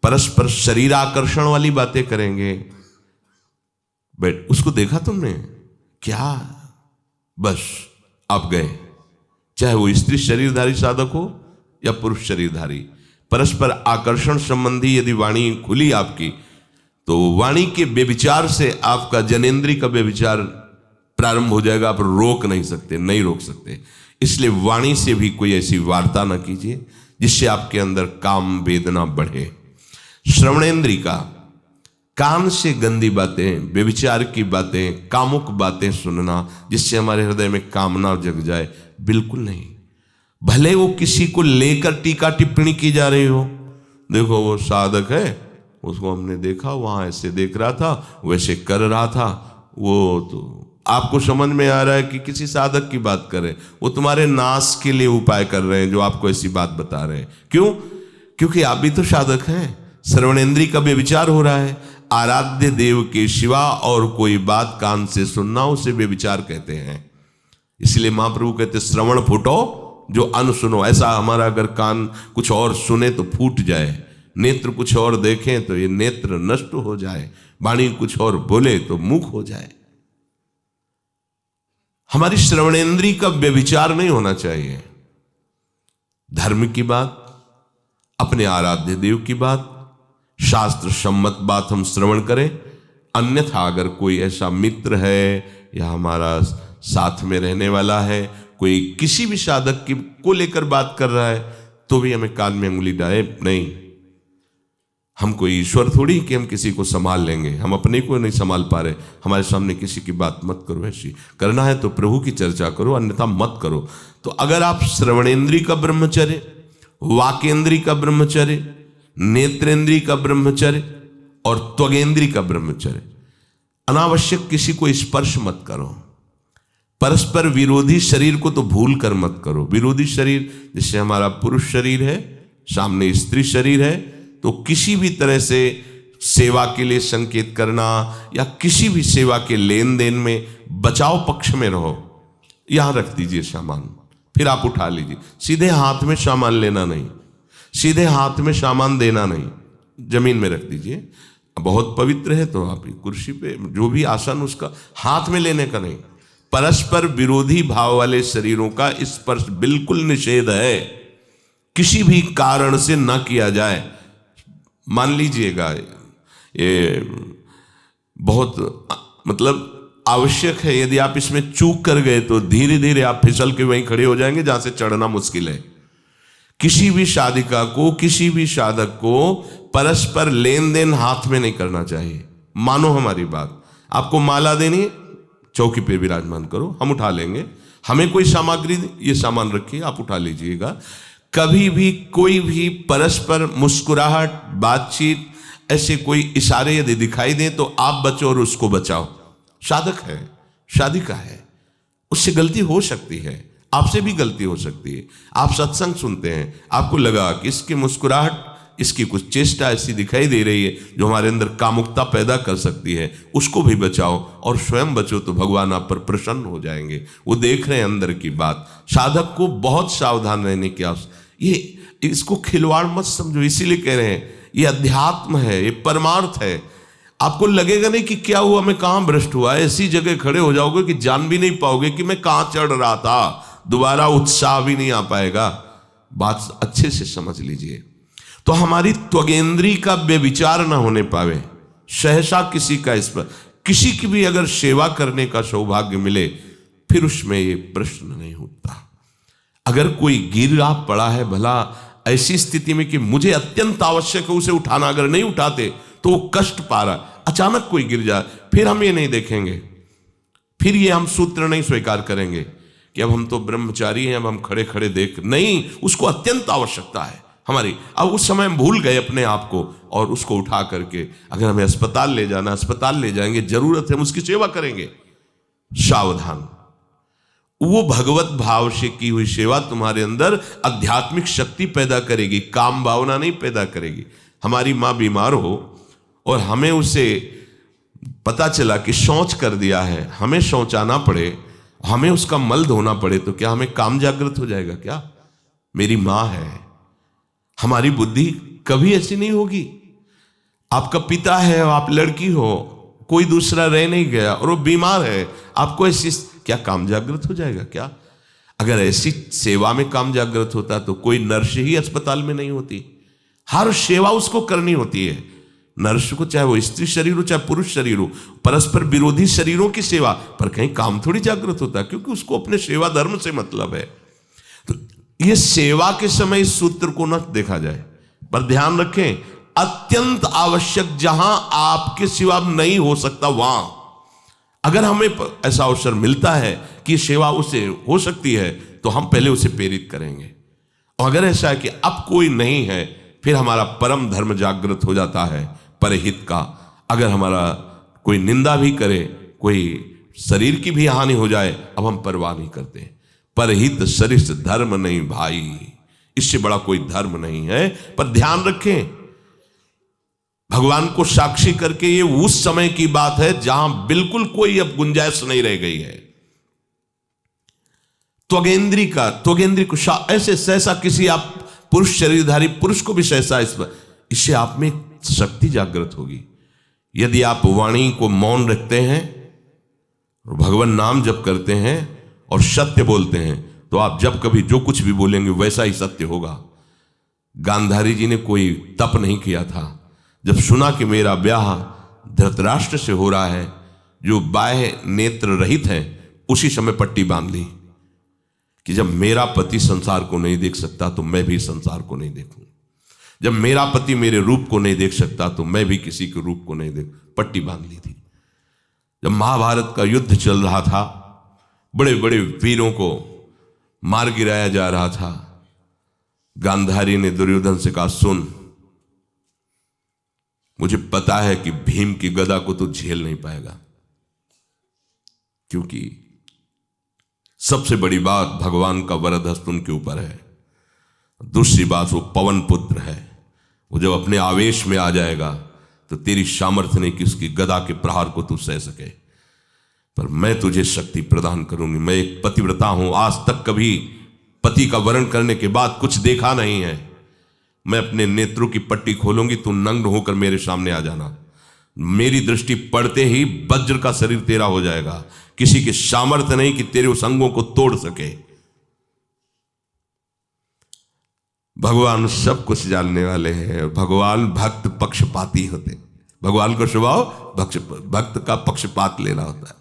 परस्पर शरीर आकर्षण वाली बातें करेंगे। बट उसको देखा तुमने क्या, बस आप गए। चाहे वो स्त्री शरीरधारी साधक हो या पुरुष शरीरधारी, परस्पर आकर्षण संबंधी यदि वाणी खुली आपकी, तो वाणी के व्यभिचार से आपका जनेंद्री का व्यभिचार प्रारंभ हो जाएगा। आप रोक नहीं सकते, नहीं रोक सकते। इसलिए वाणी से भी कोई ऐसी वार्ता ना कीजिए जिससे आपके अंदर काम वेदना बढ़े। श्रवणेंद्री का, कान से गंदी बातें, व्यभिचार की बातें, कामुक बातें सुनना जिससे हमारे हृदय में कामना जग जाए, बिल्कुल नहीं। भले वो किसी को लेकर टीका टिप्पणी की जा रही हो, देखो वो साधक है, उसको हमने देखा वहां ऐसे देख रहा था, वैसे कर रहा था, वो तो आपको समझ में आ रहा है कि किसी साधक की बात कर रहे हैं, वो तुम्हारे नाश के लिए उपाय कर रहे हैं जो आपको ऐसी बात बता रहे हैं। क्यों? क्योंकि आप भी तो साधक हैं। श्रवणेंद्री का व्यभिचार हो रहा है। आराध्य देव के सिवा और कोई बात कान से सुनना उसे व्यभिचार कहते हैं। इसलिए महाप्रभु कहते श्रवण फूटो जो अन सुनो। ऐसा हमारा अगर कान कुछ और सुने तो फूट जाए, नेत्र कुछ और देखें तो ये नेत्र नष्ट हो जाए, वाणी कुछ और बोले तो मुख हो जाए। हमारी श्रवणेंद्री का व्यभिचार नहीं होना चाहिए। धर्म की बात, अपने आराध्य देव की बात, शास्त्र सम्मत बात हम श्रवण करें। अन्यथा अगर कोई ऐसा मित्र है या हमारा साथ में रहने वाला है, कोई किसी भी साधक की को लेकर बात कर रहा है, तो भी हमें कान में अंगुली डाले नहीं। हम कोई ईश्वर थोड़ी कि हम किसी को संभाल लेंगे, हम अपने को नहीं संभाल पा रहे। हमारे सामने किसी की बात मत करो, ऐसी करना है तो प्रभु की चर्चा करो, अन्यथा मत करो। तो अगर आप श्रवणेंद्री का ब्रह्मचर्य, वाकेंद्री का ब्रह्मचर्य, नेत्रेंद्री का ब्रह्मचर्य और त्वगेंद्री का ब्रह्मचर्य, अनावश्यक किसी को स्पर्श मत करो। परस्पर विरोधी शरीर को तो भूल कर मत करो। विरोधी शरीर जिससे हमारा पुरुष शरीर है, सामने स्त्री शरीर है, तो किसी भी तरह से सेवा के लिए संकेत करना या किसी भी सेवा के लेन देन में बचाव पक्ष में रहो। यहां रख दीजिए सामान, फिर आप उठा लीजिए। सीधे हाथ में सामान लेना नहीं, सीधे हाथ में सामान देना नहीं, जमीन में रख दीजिए। बहुत पवित्र है तो आप कुर्सी पे जो भी आसन उसका हाथ में लेने का नहीं। परस्पर विरोधी भाव वाले शरीरों का स्पर्श बिल्कुल निषेध है, किसी भी कारण से न किया जाए। मान लीजिएगा ये बहुत मतलब आवश्यक है, यदि आप इसमें चूक कर गए तो धीरे धीरे आप फिसल के वहीं खड़े हो जाएंगे जहां से चढ़ना मुश्किल है। किसी भी साधिका को, किसी भी साधक को परस्पर लेन देन हाथ में नहीं करना चाहिए। मानो हमारी बात, आपको माला देनी, चौकी पे विराजमान करो, हम उठा लेंगे। हमें कोई सामग्री, ये सामान रखिए, आप उठा लीजिएगा। कभी भी कोई भी परस्पर मुस्कुराहट, बातचीत, ऐसे कोई इशारे यदि दिखाई दें तो आप बचो और उसको बचाओ। साधक है, साधिका है, उससे गलती हो सकती है, आपसे भी गलती हो सकती है। आप सत्संग सुनते हैं, आपको लगा कि इसकी मुस्कुराहट, इसकी कुछ चेष्टा ऐसी दिखाई दे रही है जो हमारे अंदर कामुकता पैदा कर सकती है, उसको भी बचाओ और स्वयं बचो, तो भगवान आप पर प्रसन्न हो जाएंगे। वो देख रहे हैं अंदर की बात। साधक को बहुत सावधान रहने की आवश्यकता। ये इसको खिलवाड़ मत समझो, इसीलिए कह रहे हैं ये अध्यात्म है, ये परमार्थ है। आपको लगेगा नहीं कि क्या हुआ, मैं कहां भ्रष्ट हुआ, ऐसी जगह खड़े हो जाओगे कि जान भी नहीं पाओगे कि मैं कहां चढ़ रहा था, दोबारा उत्साह भी नहीं आ पाएगा। बात अच्छे से समझ लीजिए। तो हमारी त्वगेंद्री का व्यभिचार ना होने पावे, सहसा किसी का इस पर, किसी की भी अगर सेवा करने का सौभाग्य मिले, फिर उसमें ये प्रश्न नहीं उठता। अगर कोई गिर आप पड़ा है, भला ऐसी स्थिति में कि मुझे अत्यंत आवश्यक है उसे उठाना, अगर नहीं उठाते तो वो कष्ट पा रहा, अचानक कोई गिर जाए, फिर हम ये नहीं देखेंगे, फिर ये हम सूत्र नहीं स्वीकार करेंगे कि अब हम तो ब्रह्मचारी हैं, अब हम खड़े खड़े देख नहीं। उसको अत्यंत आवश्यकता है हमारी। अब उस समय हम भूल गए अपने आप को और उसको उठा करके अगर हमें अस्पताल ले जाना, अस्पताल ले जाएंगे, जरूरत है हम उसकी सेवा करेंगे। सावधान। वो भगवत भाव से की हुई सेवा तुम्हारे अंदर आध्यात्मिक शक्ति पैदा करेगी, काम भावना नहीं पैदा करेगी। हमारी माँ बीमार हो और हमें उसे पता चला कि शौच कर दिया है, हमें शौचाना पड़े, हमें उसका मल धोना पड़े, तो क्या हमें काम जागृत हो जाएगा? क्या मेरी माँ है, हमारी बुद्धि कभी ऐसी नहीं होगी आपका पिता है और आप लड़की हो, कोई दूसरा रह नहीं गया और वो बीमार है, आपको ऐसी क्या काम जागृत हो जाएगा क्या? अगर ऐसी सेवा में काम जागृत होता तो कोई नर्स ही अस्पताल में नहीं होती। हर सेवा उसको करनी होती है, नर्स को, चाहे वो स्त्री शरीर हो चाहे पुरुष शरीर हो, परस्पर विरोधी शरीरों की सेवा, पर कहीं काम थोड़ी जागृत होता है, क्योंकि उसको अपने सेवा धर्म से मतलब है। तो ये सेवा के समय इस सूत्र को न देखा जाए, पर ध्यान रखें, अत्यंत आवश्यक जहां आपके सिवा नहीं हो सकता वहां अगर हमें ऐसा अवसर मिलता है कि सेवा उसे हो सकती है तो हम पहले उसे प्रेरित करेंगे। और अगर ऐसा है कि अब कोई नहीं है, फिर हमारा परम धर्म जागृत हो जाता है परहित का। अगर हमारा कोई निंदा भी करे, कोई शरीर की भी हानि हो जाए, अब हम परवाह नहीं करते। परहित सरिस धर्म नहीं भाई, इससे बड़ा कोई धर्म नहीं है। पर ध्यान रखें, भगवान को साक्षी करके ये उस समय की बात है जहां बिल्कुल कोई अब गुंजाइश नहीं रह गई है। त्वगेंद्री को ऐसे सहसा किसी आप पुरुष शरीरधारी पुरुष को भी सहसा इससे आप में शक्ति जागृत होगी। यदि आप वाणी को मौन रखते हैं और भगवान नाम जप करते हैं और सत्य बोलते हैं, तो आप जब कभी जो कुछ भी बोलेंगे वैसा ही सत्य होगा। गांधारी जी ने कोई तप नहीं किया था। जब सुना कि मेरा ब्याह धृतराष्ट्र से हो रहा है जो बाह्य नेत्र रहित है, उसी समय पट्टी बांध ली कि जब मेरा पति संसार को नहीं देख सकता तो मैं भी संसार को नहीं देखूं। जब मेरा पति मेरे रूप को नहीं देख सकता तो मैं भी किसी के रूप को नहीं देख, पट्टी बांध ली थी। जब महाभारत का युद्ध चल रहा था, बड़े बड़े वीरों को मार गिराया जा रहा था, गांधारी ने दुर्योधन से कहा, सुन, मुझे पता है कि भीम की गदा को तू झेल नहीं पाएगा, क्योंकि सबसे बड़ी बात भगवान का वरद हस्त उनके ऊपर है। दूसरी बात, वो पवन पुत्र है, वो जब अपने आवेश में आ जाएगा तो तेरी सामर्थ्य नहीं कि उसकी गदा के प्रहार को तू सह सके। पर मैं तुझे शक्ति प्रदान करूंगी। मैं एक पतिव्रता हूं, आज तक कभी पति का वरण करने के बाद कुछ देखा नहीं है। मैं अपने नेत्रों की पट्टी खोलूंगी, तू नग्न होकर मेरे सामने आ जाना। मेरी दृष्टि पड़ते ही वज्र का शरीर तेरा हो जाएगा। किसी के सामर्थ्य नहीं कि तेरे उस अंगों को तोड़ सके। भगवान सब कुछ जानने वाले हैं। भगवान भक्त पक्षपाती होते। भगवान का स्वभाव भक्त का पक्षपात लेना होता है।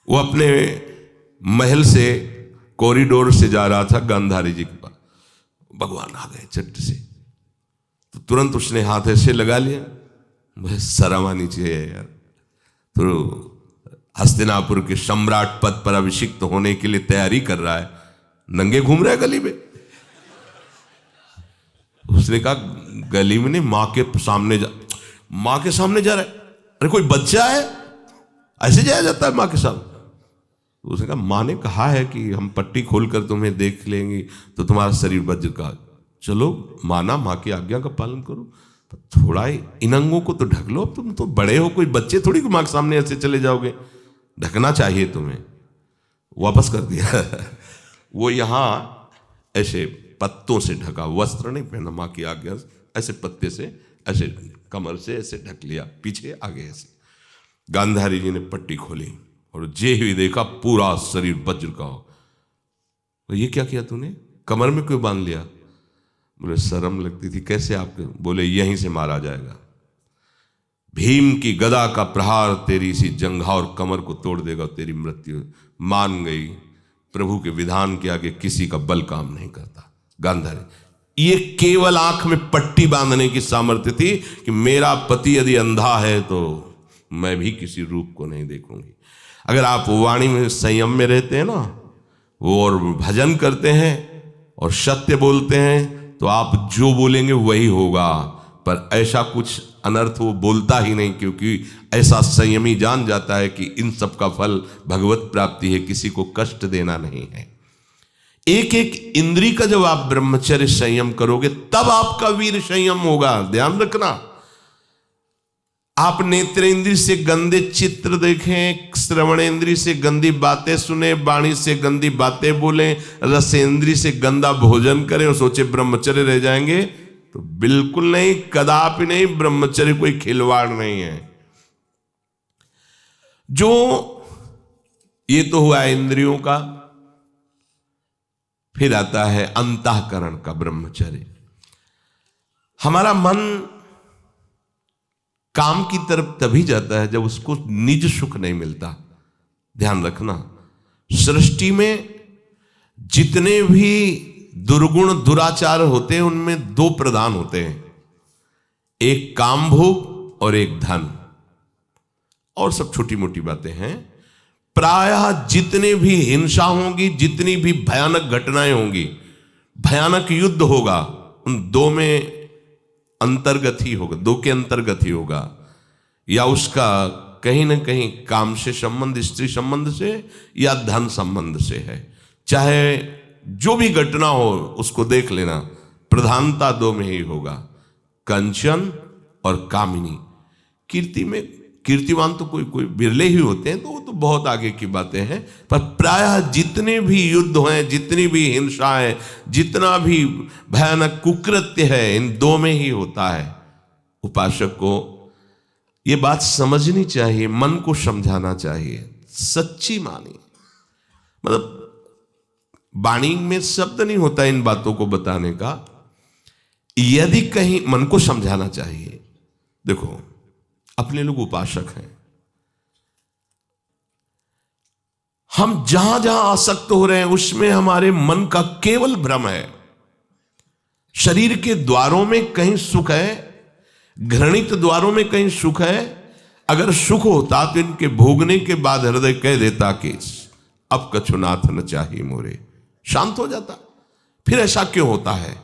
वो अपने महल से कॉरिडोर से जा रहा था गांधारी जी के पास, भगवान आ गए चट से, तो तुरंत उसने हाथ ऐसे लगा लिया। मुझे शर्म आनी चाहिए यार, तो हस्तिनापुर के सम्राट पद पर अभिषिक्त होने के लिए तैयारी कर रहा है, नंगे घूम रहा है गली में। उसने कहा, गली में नहीं, माँ के सामने जा रहा है। अरे कोई बच्चा है, ऐसे जाया जाता है माँ के सामने? उसने कहा, माँ ने कहा है कि हम पट्टी खोलकर तुम्हें देख लेंगे तो तुम्हारा शरीर वज्र का। चलो माना, माँ की आज्ञा का पालन करो, तो थोड़ा इन अंगों को तो ढक लो। तुम तो बड़े हो, कोई बच्चे थोड़ी माँ के सामने ऐसे चले जाओगे, ढकना चाहिए तुम्हें। वापस कर दिया। वो यहाँ ऐसे पत्तों से ढका, वस्त्र नहीं पहना, माँ की आज्ञा ऐसे पत्ते से ऐसे कमर से ऐसे ढक लिया, पीछे आगे ऐसे। गांधारी जी ने पट्टी खोली और जे ही देखा पूरा शरीर वज्र का। तो ये क्या किया तूने, कमर में क्यों बांध लिया? बोले शर्म लगती थी। कैसे आपके? बोले यहीं से मारा जाएगा। भीम की गदा का प्रहार तेरी इसी जंघा और कमर को तोड़ देगा, तेरी मृत्यु। मान गई, प्रभु के विधान के आगे किसी का बल काम नहीं करता। गांधारी, ये केवल आंख में पट्टी बांधने की सामर्थ्य थी कि मेरा पति यदि अंधा है तो मैं भी किसी रूप को नहीं देखूंगी। अगर आप वाणी में संयम में रहते हैं ना, वो और भजन करते हैं और सत्य बोलते हैं, तो आप जो बोलेंगे वही होगा। पर ऐसा कुछ अनर्थ वो बोलता ही नहीं, क्योंकि ऐसा संयमी जान जाता है कि इन सब का फल भगवत प्राप्ति है, किसी को कष्ट देना नहीं है। एक एक इंद्री का जब आप ब्रह्मचर्य संयम करोगे तब आपका वीर संयम होगा। ध्यान रखना, आप नेत्रेंद्री से गंदे चित्र देखें, श्रवणेंद्री से गंदी बातें सुने, वाणी से गंदी बातें बोलें, रसेंद्री से गंदा भोजन करें और सोचे ब्रह्मचर्य रह जाएंगे, तो बिल्कुल नहीं, कदापि नहीं, ब्रह्मचर्य कोई खिलवाड़ नहीं है। जो ये तो हुआ इंद्रियों का, फिर आता है अंतःकरण का ब्रह्मचर्य। हमारा मन काम की तरफ तभी जाता है जब उसको निज सुख नहीं मिलता। ध्यान रखना, सृष्टि में जितने भी दुर्गुण दुराचार होते हैं उनमें दो प्रधान होते हैं, एक काम भोग और एक धन, और सब छोटी मोटी बातें हैं। प्रायः जितने भी हिंसा होंगी, जितनी भी भयानक घटनाएं होंगी, भयानक युद्ध होगा, उन दो में अंतर्गत ही होगा, दो के अंतर्गत ही होगा। या उसका कहीं ना कहीं काम से संबंध, स्त्री संबंध से या धन संबंध से है। चाहे जो भी घटना हो उसको देख लेना, प्रधानता दो में ही होगा, कंचन और कामिनी। कीर्तिवान तो कोई बिरले ही होते हैं, तो वो तो बहुत आगे की बातें हैं। पर प्रायः जितने भी युद्ध हैं, जितनी भी हिंसा है, जितना भी भयानक कुकृत्य है, इन दो में ही होता है। उपासक को ये बात समझनी चाहिए, मन को समझाना चाहिए, सच्ची मानी। मतलब वाणी में शब्द नहीं होता इन बातों को बताने का, यदि कहीं मन को समझाना चाहिए। देखो, अपने लोग उपासक हैं, हम जहां जहां आसक्त हो रहे हैं उसमें हमारे मन का केवल भ्रम है। शरीर के द्वारों में कहीं सुख है, घृणित द्वारों में कहीं सुख है। अगर सुख होता तो इनके भोगने के बाद हृदय कह देता कि अब कछुनाथ न चाहिए मोरे, शांत हो जाता। फिर ऐसा क्यों होता है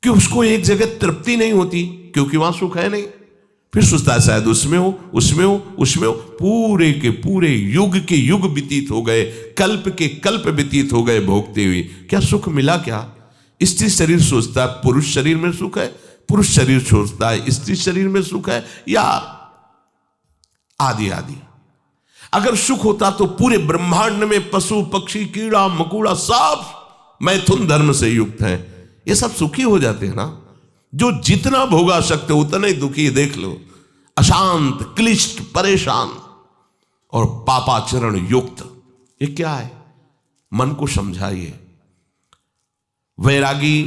कि उसको एक जगह तृप्ति नहीं होती? क्योंकि वहां सुख है नहीं। फिर सोचता है शायद उसमें हो, उसमें हो, उसमें हो। पूरे के पूरे युग के युग व्यतीत हो गए, कल्प के कल्प व्यतीत हो गए भोगते हुए, क्या सुख मिला? क्या स्त्री शरीर सोचता है पुरुष शरीर में सुख है, पुरुष शरीर सोचता है स्त्री शरीर में सुख है, या आदि आदि। अगर सुख होता तो पूरे ब्रह्मांड में पशु पक्षी कीड़ा मकोड़ा सब मैथुन धर्म से युक्त हैं, ये सब सुखी हो जाते हैं ना। जो जितना भोगा सकते उतना ही दुखी, देख लो, अशांत, क्लिष्ट, परेशान और पापाचरण युक्त। ये क्या है? मन को समझाइए। वैरागी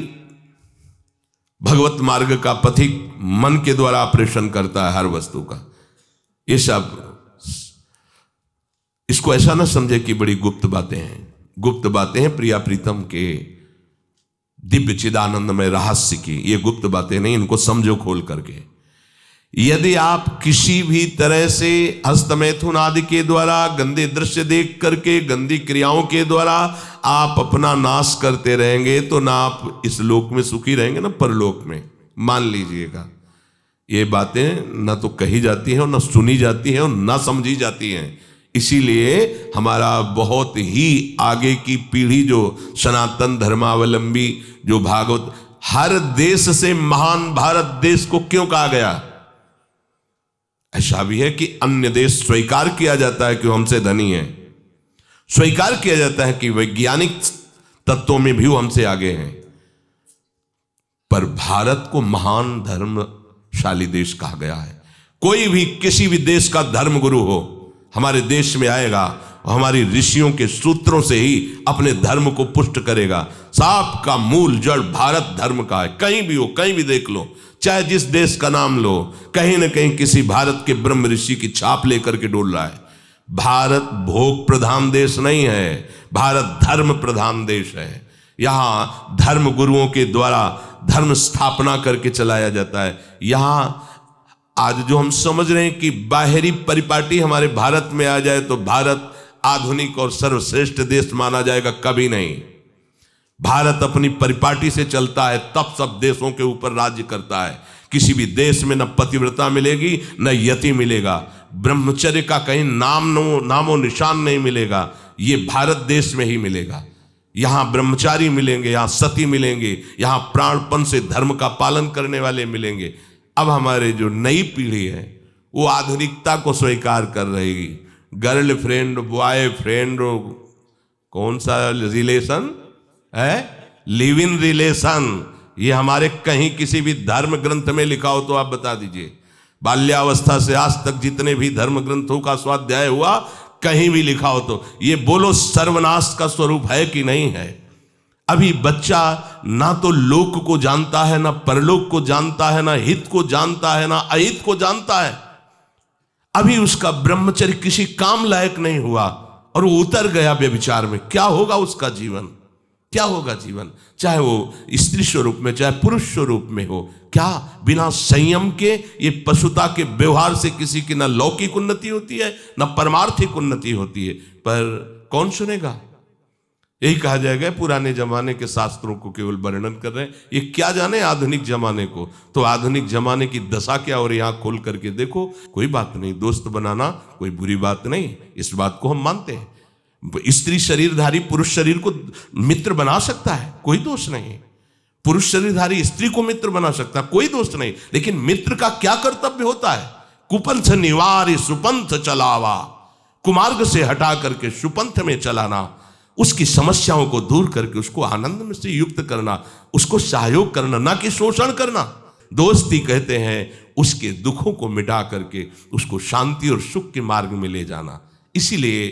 भगवत मार्ग का पथिक मन के द्वारा ऑपरेशन करता है हर वस्तु का। ये सब, इसको ऐसा ना समझे कि बड़ी गुप्त बातें हैं। गुप्त बातें हैं प्रिया प्रीतम के दिव्य चिदानंद में रहस्य की, ये गुप्त बातें नहीं, इनको समझो खोल करके। यदि आप किसी भी तरह से हस्तमैथुन आदि के द्वारा, गंदे दृश्य देख करके, गंदी क्रियाओं के द्वारा आप अपना नाश करते रहेंगे तो ना आप इस लोक में सुखी रहेंगे ना परलोक में। मान लीजिएगा, ये बातें ना तो कही जाती हैं और ना सुनी जाती हैं और ना समझी जाती हैं। इसीलिए हमारा बहुत ही आगे की पीढ़ी जो सनातन धर्मावलंबी, जो भागवत, हर देश से महान भारत देश को क्यों कहा गया? ऐसा भी है कि अन्य देश स्वीकार किया जाता है कि हमसे धनी है, स्वीकार किया जाता है कि वैज्ञानिक तत्वों में भी वो हमसे आगे हैं, पर भारत को महान धर्मशाली देश कहा गया है। कोई भी किसी भी देश का धर्म गुरु हो हमारे देश में आएगा और हमारी ऋषियों के सूत्रों से ही अपने धर्म को पुष्ट करेगा। साप का मूल जड़ भारत धर्म का है। कहीं भी हो, कहीं भी देख लो, चाहे जिस देश का नाम लो, कहीं ना कहीं किसी भारत के ब्रह्म ऋषि की छाप लेकर के डोल रहा है। भारत भोग प्रधान देश नहीं है, भारत धर्म प्रधान देश है। यहां धर्म गुरुओं के द्वारा धर्म स्थापना करके चलाया जाता है। यहां आज जो हम समझ रहे हैं कि बाहरी परिपाटी हमारे भारत में आ जाए तो भारत आधुनिक और सर्वश्रेष्ठ देश माना जाएगा, कभी नहीं। भारत अपनी परिपाटी से चलता है, तब सब देशों के ऊपर राज्य करता है। किसी भी देश में न पतिव्रता मिलेगी न यति मिलेगा, ब्रह्मचर्य का कहीं नामो निशान नहीं मिलेगा। ये भारत देश में ही मिलेगा। यहां ब्रह्मचारी मिलेंगे, यहां सती मिलेंगे, यहां प्राणपण से धर्म का पालन करने वाले मिलेंगे। अब हमारे जो नई पीढ़ी है वो आधुनिकता को स्वीकार कर रही। गर्लफ्रेंड, बॉयफ्रेंड, कौन सा रिलेशन है? लिव इन रिलेशन, ये हमारे कहीं किसी भी धर्म ग्रंथ में लिखा हो तो आप बता दीजिए। बाल्यावस्था से आज तक जितने भी धर्म ग्रंथों का स्वाध्याय हुआ, कहीं भी लिखा हो तो ये बोलो सर्वनाश का स्वरूप है कि नहीं है। अभी बच्चा ना तो लोक को जानता है, ना परलोक को जानता है, ना हित को जानता है, ना अहित को जानता है। अभी उसका ब्रह्मचर्य किसी काम लायक नहीं हुआ और वो उतर गया व्यभिचार में। क्या होगा उसका जीवन, क्या होगा जीवन, चाहे वो स्त्री स्वरूप में चाहे पुरुष स्वरूप में हो। क्या बिना संयम के ये पशुता के व्यवहार से किसी की ना लौकिक उन्नति होती है ना परमार्थिक उन्नति होती है। पर कौन सुनेगा? यही कहा जाएगा पुराने जमाने के शास्त्रों को केवल वर्णन कर रहे हैं, ये क्या जाने आधुनिक जमाने को। तो आधुनिक जमाने की दशा क्या, और यहाँ खोल करके देखो। कोई बात नहीं, दोस्त बनाना कोई बुरी बात नहीं, इस बात को हम मानते हैं। स्त्री शरीरधारी पुरुष शरीर को मित्र बना सकता है, कोई दोष नहीं। पुरुष शरीरधारी स्त्री को मित्र बना सकता है, कोई दोष नहीं। लेकिन मित्र का क्या कर्तव्य होता है? कुपंथ निवारि सुपंथ चलावा, कुमार्ग से हटा करके सुपंथ में चलाना, उसकी समस्याओं को दूर करके उसको आनंद में से युक्त करना, उसको सहयोग करना, ना कि शोषण करना। दोस्ती कहते हैं उसके दुखों को मिटा करके उसको शांति और सुख के मार्ग में ले जाना। इसीलिए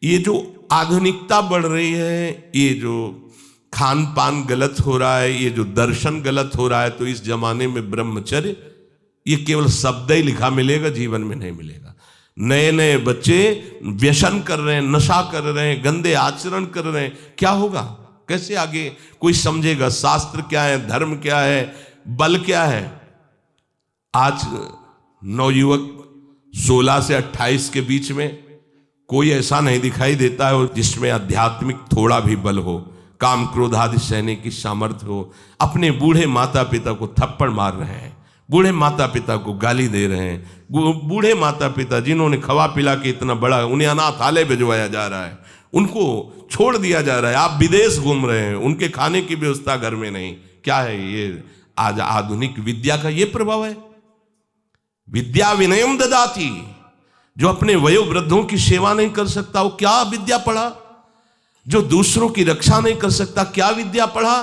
ये जो आधुनिकता बढ़ रही है, ये जो खान पान गलत हो रहा है, ये जो दर्शन गलत हो रहा है, तो इस जमाने में ब्रह्मचर्य ये केवल शब्द ही लिखा मिलेगा, जीवन में नहीं मिलेगा। नए नए बच्चे व्यसन कर रहे हैं, नशा कर रहे हैं, गंदे आचरण कर रहे हैं। क्या होगा, कैसे आगे कोई समझेगा? शास्त्र क्या है, धर्म क्या है, बल क्या है? आज नवयुवक 16 से 28 के बीच में कोई ऐसा नहीं दिखाई देता है जिसमें आध्यात्मिक थोड़ा भी बल हो, काम क्रोध आदि सहने की सामर्थ्य हो। अपने बूढ़े माता पिता को थप्पड़ मार रहे हैं, बूढ़े माता पिता को गाली दे रहे हैं, बूढ़े माता पिता जिन्होंने खवा पिला के इतना बड़ा, उन्हें अनाथालय भिजवाया जा रहा है, उनको छोड़ दिया जा रहा है। आप विदेश घूम रहे हैं, उनके खाने की व्यवस्था घर में नहीं। क्या है ये? आज आधुनिक विद्या का ये प्रभाव है। विद्या विनयम ददाति, जो अपने वयोवृद्धों की सेवा नहीं कर सकता वो क्या विद्या पढ़ा? जो दूसरों की रक्षा नहीं कर सकता क्या विद्या पढ़ा?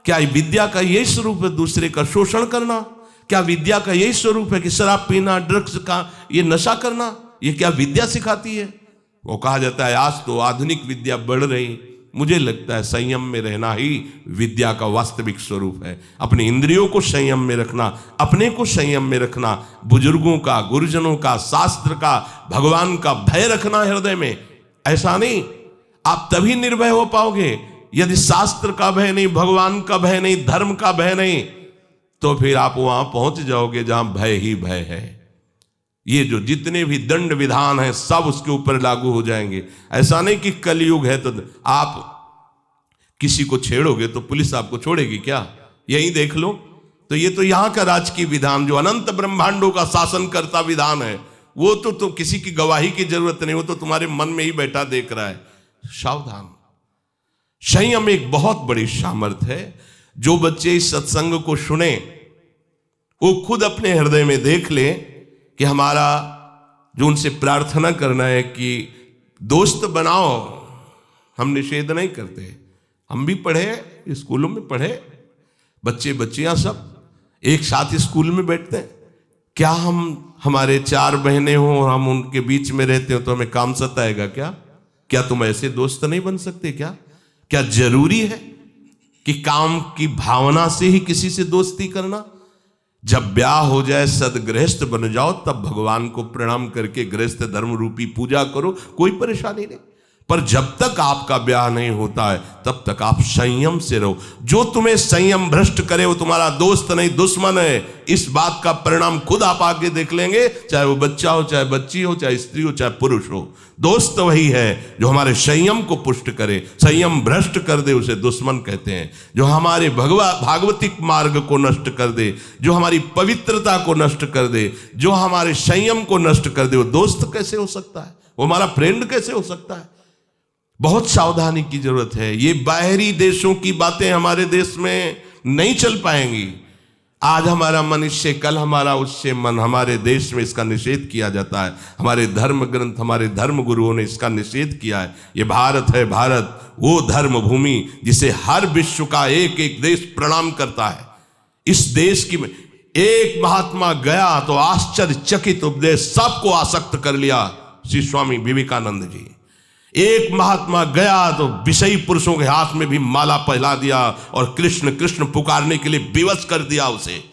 क्या विद्या का यही स्वरूप है दूसरे का शोषण करना? क्या विद्या का यही स्वरूप है कि शराब पीना, ड्रग्स का ये नशा करना? ये क्या विद्या सिखाती है? वो कहा जाता है आज तो आधुनिक विद्या बढ़ रही। मुझे लगता है संयम में रहना ही विद्या का वास्तविक स्वरूप है। अपनी इंद्रियों को संयम में रखना, अपने को संयम में रखना, बुजुर्गों का, गुरुजनों का, शास्त्र का, भगवान का भय रखना हृदय में। ऐसा नहीं, आप तभी निर्भय हो पाओगे यदि शास्त्र का भय नहीं, भगवान का भय नहीं, धर्म का भय नहीं, तो फिर आप वहां पहुंच जाओगे जहां भय ही भय है। ये जो जितने भी दंड विधान हैं सब उसके ऊपर लागू हो जाएंगे। ऐसा नहीं कि कलयुग है तो आप किसी को छेड़ोगे तो पुलिस आपको छोड़ेगी क्या? यही देख लो। तो ये तो यहां का राजकीय विधान जो अनंत ब्रह्मांडों का शासन करता विधान है, वो तो किसी की गवाही की जरूरत नहीं, वो तो तुम्हारे मन में ही बैठा देख रहा है। सावधान। संयम एक बहुत बड़ी सामर्थ्य है। जो बच्चे इस सत्संग को सुने वो खुद अपने हृदय में देख ले कि हमारा जो उनसे प्रार्थना करना है कि दोस्त बनाओ। हम निषेध नहीं करते, हम भी पढ़े, स्कूलों में पढ़े, बच्चे बच्चियां सब एक साथ स्कूल में बैठते हैं। क्या हम हमारे 4 बहनें हों और हम उनके बीच में रहते हो तो हमें काम सताएगा क्या? क्या तुम ऐसे दोस्त नहीं बन सकते क्या? क्या जरूरी है कि काम की भावना से ही किसी से दोस्ती करना? जब ब्याह हो जाए, सदगृहस्थ बन जाओ, तब भगवान को प्रणाम करके गृहस्थ धर्म रूपी पूजा करो, कोई परेशानी नहीं। पर जब तक आपका ब्याह नहीं होता है तब तक आप संयम से रहो। जो तुम्हें संयम भ्रष्ट करे वो तुम्हारा दोस्त नहीं दुश्मन है। इस बात का परिणाम खुद आप आगे देख लेंगे, चाहे वो बच्चा हो, चाहे बच्ची हो, चाहे स्त्री हो, चाहे पुरुष हो। दोस्त वही है जो हमारे संयम को पुष्ट करे। संयम भ्रष्ट कर दे उसे दुश्मन कहते हैं। जो हमारे भागवतिक मार्ग को नष्ट कर दे, जो हमारी पवित्रता को नष्ट कर दे, जो हमारे संयम को नष्ट कर दे, वो दोस्त कैसे हो सकता है? वो हमारा फ्रेंड कैसे हो सकता है? बहुत सावधानी की जरूरत है। ये बाहरी देशों की बातें हमारे देश में नहीं चल पाएंगी। आज हमारा मन इससे, कल हमारा उससे मन। हमारे देश में इसका निषेध किया जाता है, हमारे धर्म ग्रंथ, हमारे धर्म गुरुओं ने इसका निषेध किया है। ये भारत है, भारत वो धर्म भूमि जिसे हर विश्व का एक एक देश प्रणाम करता है। इस देश की एक महात्मा गया तो आश्चर्यचकित उपदेश सबको आसक्त कर लिया, श्री स्वामी विवेकानंद जी। एक महात्मा गया तो विषयी पुरुषों के हाथ में भी माला पहला दिया और कृष्ण कृष्ण पुकारने के लिए विवश कर दिया उसे।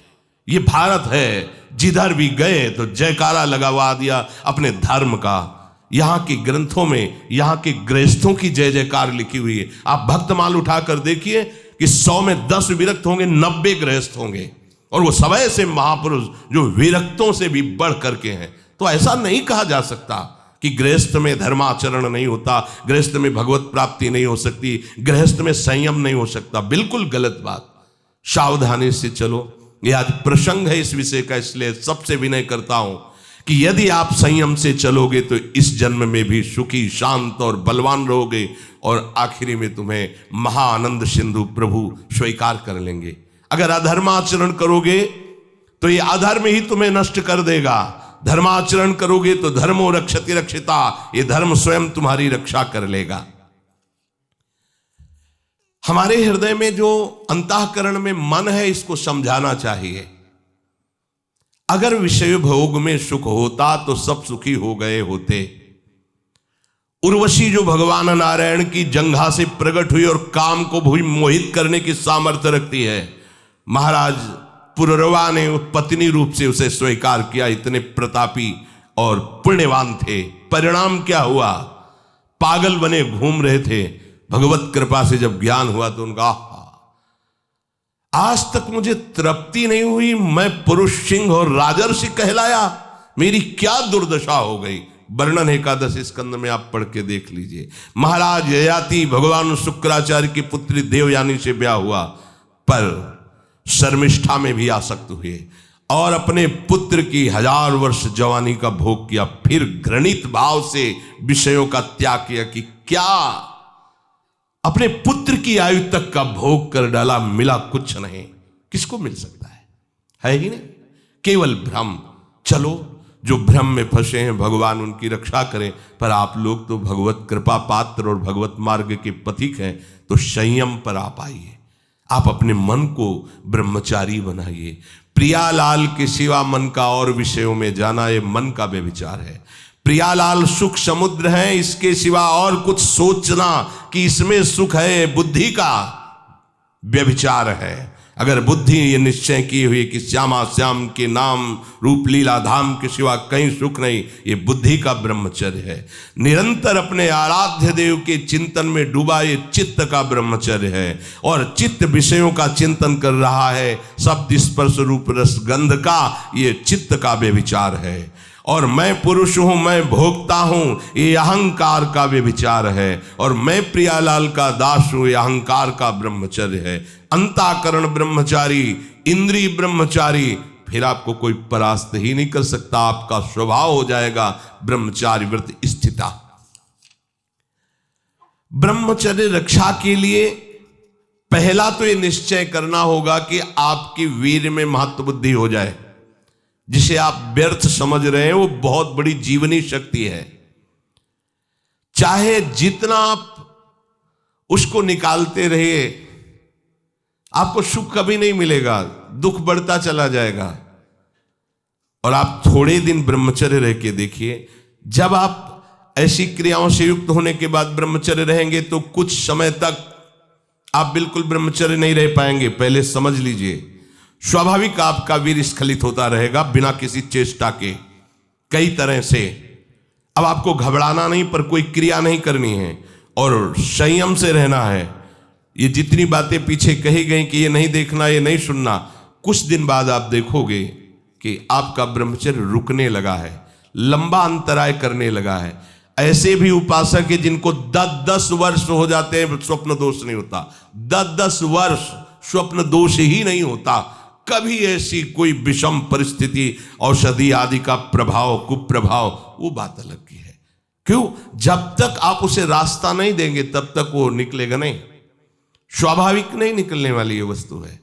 ये भारत है, जिधर भी गए तो जयकारा लगवा दिया अपने धर्म का। यहाँ के ग्रंथों में यहाँ के गृहस्थों की जय जयकार लिखी हुई है। आप भक्तमाल उठाकर देखिए कि 100 में 10 विरक्त होंगे, 90 गृहस्थ होंगे, और वो सब ऐसे महापुरुष जो विरक्तों से भी बढ़ करके हैं। तो ऐसा नहीं कहा जा सकता कि गृहस्थ में धर्माचरण नहीं होता, गृहस्थ में भगवत प्राप्ति नहीं हो सकती, गृहस्थ में संयम नहीं हो सकता। बिल्कुल गलत बात। सावधानी से चलो। यह आज प्रसंग है इस विषय का, इसलिए सबसे विनय करता हूं कि यदि आप संयम से चलोगे तो इस जन्म में भी सुखी, शांत और बलवान रहोगे, और आखिरी में तुम्हें महाआनंद सिंधु प्रभु स्वीकार कर लेंगे। अगर अधर्माचरण करोगे तो ये अधर्म ही तुम्हें नष्ट कर देगा, धर्माचरण करोगे तो धर्मो रक्षति रक्षिता, ये धर्म स्वयं तुम्हारी रक्षा कर लेगा। हमारे हृदय में जो अंतःकरण में मन है, इसको समझाना चाहिए। अगर विषय भोग में सुख होता तो सब सुखी हो गए होते। उर्वशी जो भगवान नारायण की जंघा से प्रकट हुई और काम को भी मोहित करने की सामर्थ्य रखती है, महाराज पुररवा ने पत्नी रूप से उसे स्वीकार किया। इतने प्रतापी और पुण्यवान थे। परिणाम क्या हुआ? पागल बने घूम रहे थे। भगवत कृपा से जब ज्ञान हुआ तो उनका आज तक मुझे तृप्ति नहीं हुई, मैं पुरुष सिंह और राजर्षि कहलाया, मेरी क्या दुर्दशा हो गई। वर्णन एकादश स्कंद में आप पढ़ के देख लीजिए। महाराज ययाति भगवान शुक्राचार्य की पुत्री देवयानी से ब्याह हुआ, पर शर्मिष्ठा में भी आसक्त हुए और अपने पुत्र की 1000 वर्ष जवानी का भोग किया। फिर घृणित भाव से विषयों का त्याग किया कि क्या अपने पुत्र की आयु तक का भोग कर डाला, मिला कुछ नहीं। किसको मिल सकता है ही नहीं, केवल भ्रम। चलो, जो भ्रम में फंसे हैं भगवान उनकी रक्षा करें, पर आप लोग तो भगवत कृपा पात्र और भगवत मार्ग के पथिक हैं, तो संयम पर आप आइए। आप अपने मन को ब्रह्मचारी बनाइए। प्रियालाल के सिवा मन का और विषयों में जाना, ये मन का व्यभिचार है। प्रियालाल सुख समुद्र है, इसके सिवा और कुछ सोचना कि इसमें सुख है, बुद्धि का व्यभिचार है। अगर बुद्धि ये निश्चय की हुई कि श्यामा श्याम के नाम रूप लीला धाम के सिवा कहीं सुख नहीं, ये बुद्धि का ब्रह्मचर्य है। निरंतर अपने आराध्य देव के चिंतन में डूबा, ये चित्त का ब्रह्मचर्य है। और चित्त विषयों का चिंतन कर रहा है, शब्द स्पर्श रूप रस गंध का, ये चित्त का व्यभिचार है। और मैं पुरुष हूं, मैं भोगता हूं, ये अहंकार का व्यभिचार है। और मैं प्रियालाल का दास हूं, ये अहंकार का ब्रह्मचर्य है। अंताकरण ब्रह्मचारी, इंद्रिय ब्रह्मचारी, फिर आपको कोई परास्त ही नहीं कर सकता। आपका स्वभाव हो जाएगा ब्रह्मचारी व्रत स्थिता। ब्रह्मचर्य रक्षा के लिए पहला तो ये निश्चय करना होगा कि आपकी वीर में महत्व बुद्धि हो जाए। जिसे आप व्यर्थ समझ रहे हैं वो बहुत बड़ी जीवनी शक्ति है। चाहे जितना आप उसको निकालते रहिए, आपको सुख कभी नहीं मिलेगा, दुख बढ़ता चला जाएगा। और आप थोड़े दिन ब्रह्मचर्य रह के देखिए, जब आप ऐसी क्रियाओं से युक्त होने के बाद ब्रह्मचर्य रहेंगे तो कुछ समय तक आप बिल्कुल ब्रह्मचर्य नहीं रह पाएंगे। पहले समझ लीजिए, स्वाभाविक आपका वीर स्खलित होता रहेगा बिना किसी चेष्टा के, कई तरह से। अब आपको घबराना नहीं, पर कोई क्रिया नहीं करनी है और संयम से रहना है। ये जितनी बातें पीछे कही गई कि ये नहीं देखना, ये नहीं सुनना, कुछ दिन बाद आप देखोगे कि आपका ब्रह्मचर्य रुकने लगा है, लंबा अंतराय करने लगा है। ऐसे भी उपासक है जिनको 10-10 वर्ष हो जाते हैं, स्वप्न दोष नहीं होता। 10-10 वर्ष स्वप्न दोष ही नहीं होता। कभी ऐसी कोई विषम परिस्थिति, औषधि आदि का प्रभाव, कुप्रभाव, वो बात अलग की है। क्यों? जब तक आप उसे रास्ता नहीं देंगे तब तक वो निकलेगा नहीं। स्वाभाविक नहीं निकलने वाली ये वस्तु है।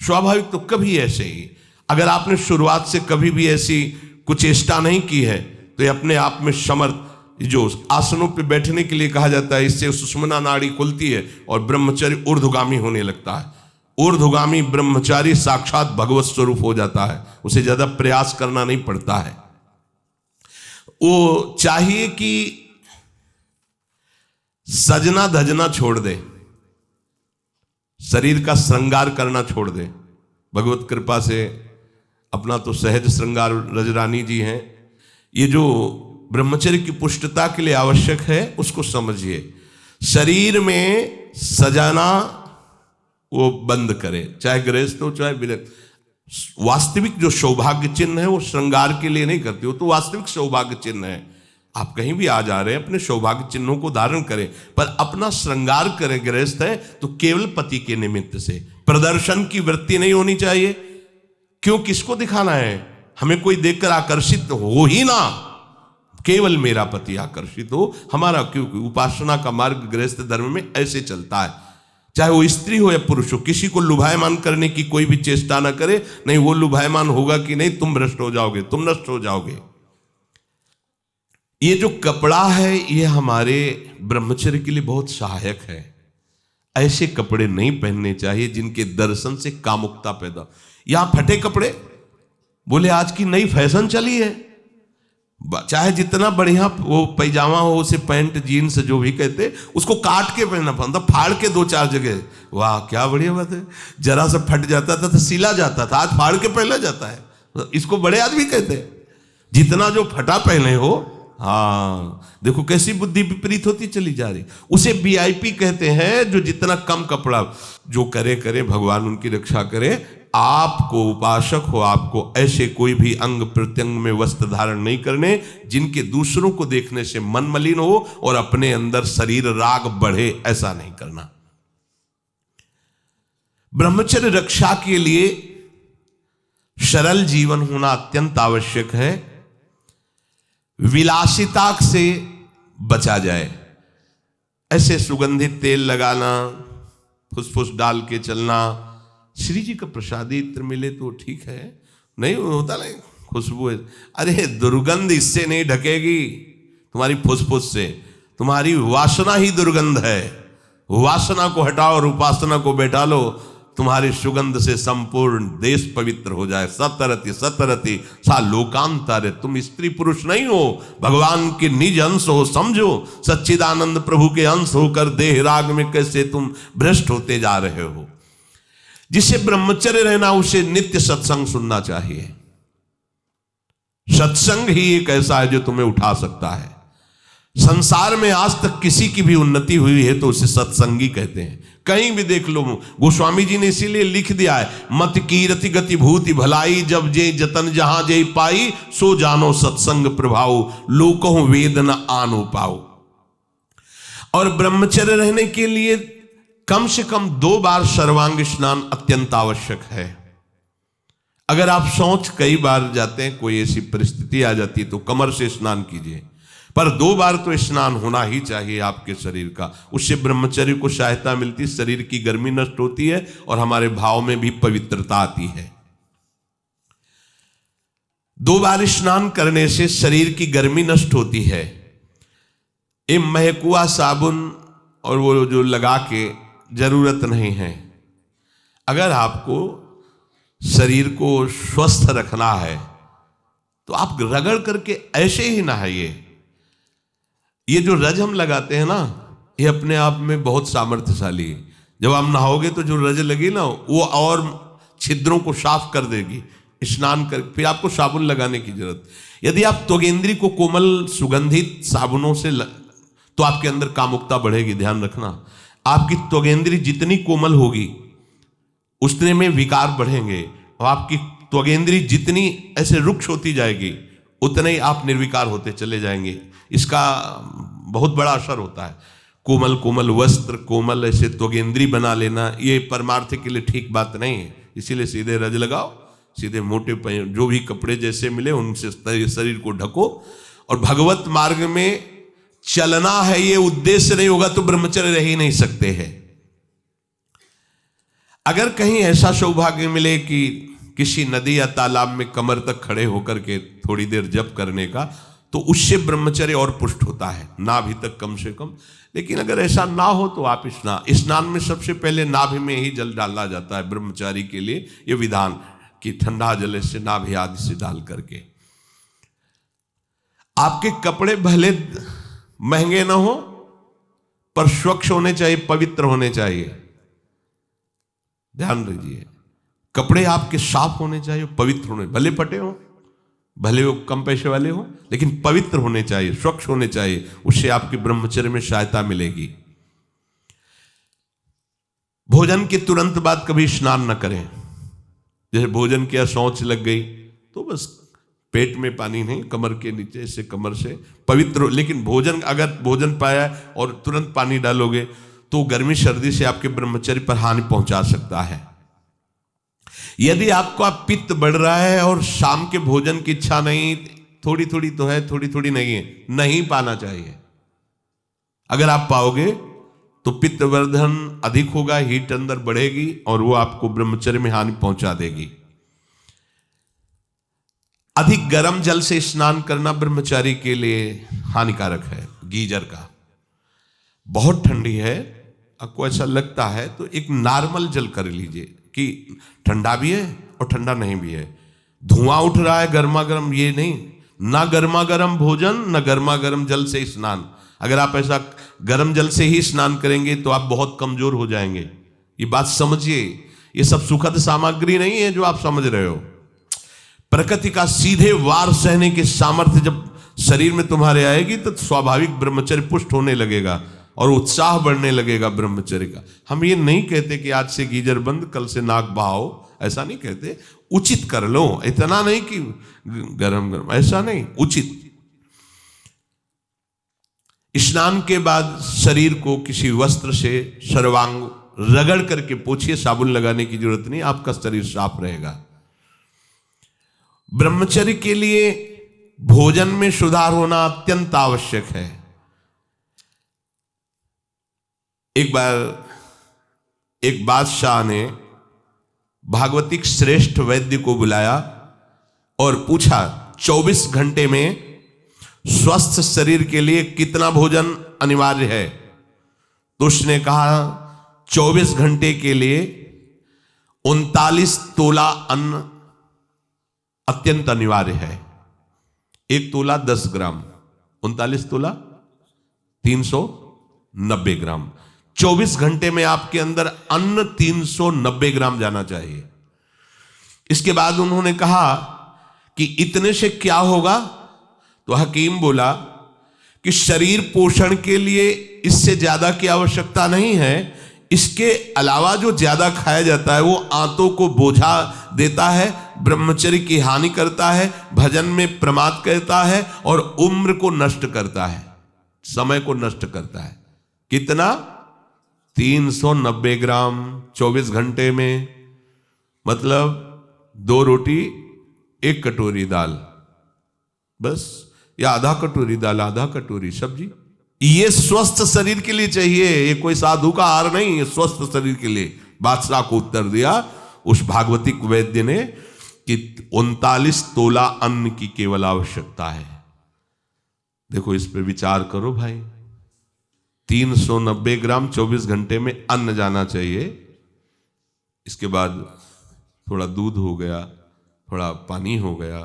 स्वाभाविक तो कभी ऐसे ही, अगर आपने शुरुआत से कभी भी ऐसी कुचेष्टा नहीं की है तो ये अपने आप में समर्थ, जो आसनों पे बैठने के लिए कहा जाता है, इससे सुषुम्ना नाड़ी खुलती है और ब्रह्मचर्य ऊर्ध्वगामी होने लगता है। ऊर्ध्वगामी ब्रह्मचारी साक्षात भगवत स्वरूप हो जाता है, उसे ज्यादा प्रयास करना नहीं पड़ता है। वो चाहिए कि सजना धजना छोड़ दे, शरीर का श्रृंगार करना छोड़ दे। भगवत कृपा से अपना तो सहज श्रृंगार रजरानी जी हैं। ये जो ब्रह्मचर्य की पुष्टता के लिए आवश्यक है उसको समझिए। शरीर में सजाना वो बंद करे, चाहे गृहस्थ हो चाहे विरक्त। वास्तविक जो सौभाग्य चिन्ह है वो श्रृंगार के लिए नहीं करते, वो तो वास्तविक सौभाग्य चिन्ह है। आप कहीं भी आ जा रहे हैं, अपने सौभाग्य चिन्हों को धारण करें, पर अपना श्रृंगार करें। गृहस्थ है तो केवल पति के निमित्त से, प्रदर्शन की वृत्ति नहीं होनी चाहिए। क्यों, किसको दिखाना है? हमें कोई देखकर आकर्षित हो ही ना, केवल मेरा पति आकर्षित हो हमारा। क्योंकि उपासना का मार्ग गृहस्थ धर्म में ऐसे चलता है, चाहे वो स्त्री हो या पुरुष हो। किसी को लुभायमान करने की कोई भी चेष्टा ना करे, नहीं वो लुभायमान होगा कि नहीं, तुम भ्रष्ट हो जाओगे, तुम नष्ट हो जाओगे। ये जो कपड़ा है ये हमारे ब्रह्मचर्य के लिए बहुत सहायक है। ऐसे कपड़े नहीं पहनने चाहिए जिनके दर्शन से कामुकता पैदा। यहां फटे कपड़े, बोले आज की नई फैशन चली है, चाहे जितना बढ़िया वो पैजामा हो, उसे पैंट जीन्स जो भी कहते, उसको काट के पहनना पड़ता, फाड़ के 2-4 जगह। वाह क्या बढ़िया बात है। जरा सा फट जाता था तो सिला जाता था, आज फाड़ के पहना जाता है। इसको बड़े आदमी कहते हैं। जितना जो फटा पहने हो, हाँ देखो कैसी बुद्धि विपरीत होती चली जा रही। उसे वीआईपी कहते हैं, जो जितना कम कपड़ा जो करे करे, भगवान उनकी रक्षा करे। आपको उपासक हो, आपको ऐसे कोई भी अंग प्रत्यंग में वस्त्र धारण नहीं करने जिनके दूसरों को देखने से मन मलिन हो और अपने अंदर शरीर राग बढ़े, ऐसा नहीं करना। ब्रह्मचर्य रक्षा के लिए सरल जीवन होना अत्यंत आवश्यक है। विलासिता से बचा जाए, ऐसे सुगंधित तेल लगाना, फुसफुस डाल के चलना। श्री जी का प्रसादी इत्र मिले तो ठीक है, नहीं होता नहीं खुशबू है। अरे दुर्गंध इससे नहीं ढकेगी, तुम्हारी फुसफुस से। तुम्हारी वासना ही दुर्गंध है। वासना को हटाओ और उपासना को बैठा लो, तुम्हारी सुगंध से संपूर्ण देश पवित्र हो जाए। सतरति सतरति सा लोकांतर। तुम स्त्री पुरुष नहीं हो, भगवान के निज अंश हो, समझो। सच्चिदानंद प्रभु के अंश होकर देह राग में कैसे तुम भ्रष्ट होते जा रहे हो। जिसे ब्रह्मचर्य रहना, उसे नित्य सत्संग सुनना चाहिए। सत्संग ही एक ऐसा है जो तुम्हें उठा सकता है। संसार में आज तक किसी की भी उन्नति हुई है तो उसे सत्संगी कहते हैं। कहीं भी देख लो, गोस्वामी जी ने इसीलिए लिख दिया है, मत कीरति गति भूति भलाई, जब जे जतन जहां जे पाई, सो जानो सत्संग प्रभाव, लोकहु वेद न आनो पाओ। और ब्रह्मचर्य रहने के लिए कम से कम 2 बार सर्वांग स्नान अत्यंत आवश्यक है। अगर आप सोच कई बार जाते हैं, कोई ऐसी परिस्थिति आ जाती है तो कमर से स्नान कीजिए, पर 2 बार तो स्नान होना ही चाहिए आपके शरीर का। उससे ब्रह्मचर्य को सहायता मिलती है, शरीर की गर्मी नष्ट होती है और हमारे भाव में भी पवित्रता आती है। 2 बार स्नान करने से शरीर की गर्मी नष्ट होती है। ये महकुआ साबुन और वो जो लगा के जरूरत नहीं है। अगर आपको शरीर को स्वस्थ रखना है तो आप रगड़ करके ऐसे ही नहाइए। ये जो रज हम लगाते हैं ना, ये अपने आप में बहुत सामर्थ्यशाली है। जब आप नहाओगे तो जो रज लगी ना, वो और छिद्रों को साफ कर देगी। स्नान कर फिर आपको साबुन लगाने की जरूरत। यदि आप त्वगेंद्री को कोमल सुगंधित साबुनों से तो आपके अंदर कामुकता बढ़ेगी। ध्यान रखना, आपकी त्वगेंद्री जितनी कोमल होगी उतने में विकार बढ़ेंगे, और आपकी त्वगेंद्री जितनी ऐसे रुक्ष होती जाएगी उतने ही आप निर्विकार होते चले जाएंगे। इसका बहुत बड़ा असर होता है। कोमल कोमल वस्त्र, कोमल ऐसे त्वगेंद्री बना लेना, ये परमार्थ के लिए ठीक बात नहीं है। इसीलिए सीधे रज लगाओ, सीधे मोटे जो भी कपड़े जैसे मिले उनसे शरीर को ढको। और भगवत मार्ग में चलना है, ये उद्देश्य नहीं होगा तो ब्रह्मचर्य रह ही नहीं सकते हैं। अगर कहीं ऐसा सौभाग्य मिले कि किसी नदी या तालाब में कमर तक खड़े होकर के थोड़ी देर जप करने का, तो उससे ब्रह्मचर्य और पुष्ट होता है, नाभि तक कम से कम। लेकिन अगर ऐसा ना हो तो आप स्नान में सबसे पहले नाभि में ही जल डालना जाता है ब्रह्मचारी के लिए, ये विधान कि ठंडा जल से नाभि आदि से डाल करके। आपके कपड़े भले महंगे ना हो पर स्वच्छ होने चाहिए, पवित्र होने चाहिए। ध्यान रखिए, कपड़े आपके साफ होने चाहिए, पवित्र होने, भले फटे हो, भले वो कम पैसे वाले हो, लेकिन पवित्र होने चाहिए, स्वच्छ होने चाहिए। उससे आपके ब्रह्मचर्य में सहायता मिलेगी। भोजन के तुरंत बाद कभी स्नान न करें। जैसे भोजन किया, शौच लग गई, तो बस पेट में पानी नहीं, कमर के नीचे से, कमर से पवित्र। लेकिन भोजन, अगर भोजन पाया और तुरंत पानी डालोगे तो गर्मी सर्दी से आपके ब्रह्मचर्य पर हानि पहुंचा सकता है। यदि आपका पित्त बढ़ रहा है और शाम के भोजन की इच्छा नहीं, थोड़ी थोड़ी तो है, थोड़ी थोड़ी नहीं है, नहीं पाना चाहिए। अगर आप पाओगे तो पित्तवर्धन अधिक होगा, हीट अंदर बढ़ेगी और वो आपको ब्रह्मचर्य में हानि पहुंचा देगी। अधिक गर्म जल से स्नान करना ब्रह्मचारी के लिए हानिकारक है। गीजर का बहुत ठंडी है, आपको ऐसा लगता है तो एक नॉर्मल जल कर लीजिए कि ठंडा भी है और ठंडा नहीं भी है। धुआं उठ रहा है गर्मा गर्म, ये नहीं, ना गर्मा गर्म भोजन ना गर्मा गर्म जल से स्नान। अगर आप ऐसा गर्म जल से ही स्नान करेंगे तो आप बहुत कमजोर हो जाएंगे। ये बात समझिए, ये सब सुखद सामग्री नहीं है जो आप समझ रहे हो। प्रकृति का सीधे वार सहने के सामर्थ्य जब शरीर में तुम्हारे आएगी तो स्वाभाविक ब्रह्मचर्य पुष्ट होने लगेगा और उत्साह बढ़ने लगेगा ब्रह्मचर्य का। हम ये नहीं कहते कि आज से गीजर बंद, कल से नाक बहाओ, ऐसा नहीं कहते। उचित कर लो, इतना नहीं कि गरम गरम, ऐसा नहीं, उचित। स्नान के बाद शरीर को किसी वस्त्र से सर्वांग रगड़ करके पोछिए, साबुन लगाने की जरूरत नहीं, आपका शरीर साफ रहेगा। ब्रह्मचर्य के लिए भोजन में सुधार होना अत्यंत आवश्यक है। एक बार एक बादशाह ने भागवतिक श्रेष्ठ वैद्य को बुलाया और पूछा 24 घंटे में स्वस्थ शरीर के लिए कितना भोजन अनिवार्य है। तो उसने कहा 24 घंटे के लिए 39 तोला अन्न अत्यंत अनिवार्य है। 1 तोला 10 ग्राम, 39 तोला 390 ग्राम। 24 घंटे में आपके अंदर अन्न 390 ग्राम जाना चाहिए। इसके बाद उन्होंने कहा कि इतने से क्या होगा, तो हकीम बोला कि शरीर पोषण के लिए इससे ज्यादा की आवश्यकता नहीं है। इसके अलावा जो ज्यादा खाया जाता है वो आंतों को बोझा देता है, ब्रह्मचर्य की हानि करता है, भजन में प्रमाद करता है और उम्र को नष्ट करता है, समय को नष्ट करता है। कितना? 390 ग्राम 24 घंटे में, मतलब 2 रोटी 1 कटोरी दाल बस, या आधा कटोरी दाल आधा कटोरी सब्जी। ये स्वस्थ शरीर के लिए चाहिए, ये कोई साधु का आहार नहीं, ये स्वस्थ शरीर के लिए। बादशाह को उत्तर दिया उस भागवतिक वैद्य ने कि 39 तोला अन्न की केवल आवश्यकता है। देखो, इस पे विचार करो भाई। 390 ग्राम 24 घंटे में अन्न जाना चाहिए। इसके बाद थोड़ा दूध हो गया, थोड़ा पानी हो गया।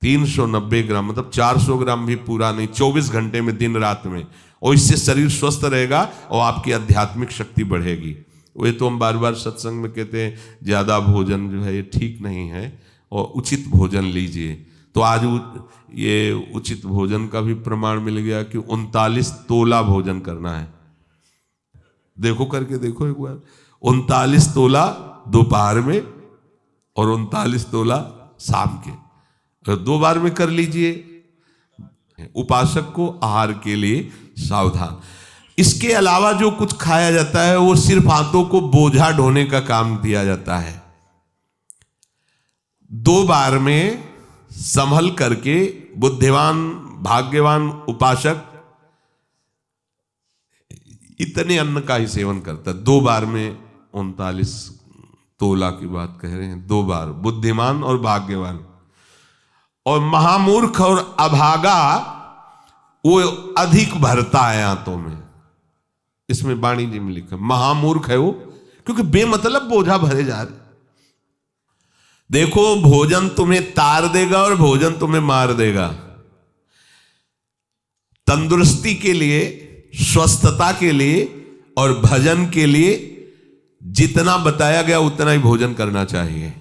390 ग्राम मतलब 400 ग्राम भी पूरा नहीं, 24 घंटे में, दिन रात में। और इससे शरीर स्वस्थ रहेगा और आपकी आध्यात्मिक शक्ति बढ़ेगी। वही तो हम बार बार सत्संग में कहते हैं, ज़्यादा भोजन जो है ये ठीक नहीं है और उचित भोजन लीजिए। तो आज ये उचित भोजन का भी प्रमाण मिल गया कि 39 तोला भोजन करना है। देखो, करके देखो एक बार। 39 तोला दोपहर में और 39 तोला शाम के, अगर 2 बार में कर लीजिए। उपासक को आहार के लिए सावधान। इसके अलावा जो कुछ खाया जाता है वो सिर्फ हाथों को बोझा ढोने का काम दिया जाता है। 2 बार में संभल करके बुद्धिमान भाग्यवान उपासक इतने अन्न का ही सेवन करता है। 2 बार में 39 तोला की बात कह रहे हैं 2 बार, बुद्धिमान और भाग्यवान। और महामूर्ख और अभागा वो अधिक भरता है आंतों में। इसमें वाणी जी में लिखा महामूर्ख है वो, क्योंकि बेमतलब बोझा भरे जा रहे। देखो, भोजन तुम्हें तार देगा और भोजन तुम्हें मार देगा। तंदुरुस्ती के लिए, स्वस्थता के लिए और भजन के लिए जितना बताया गया उतना ही भोजन करना चाहिए।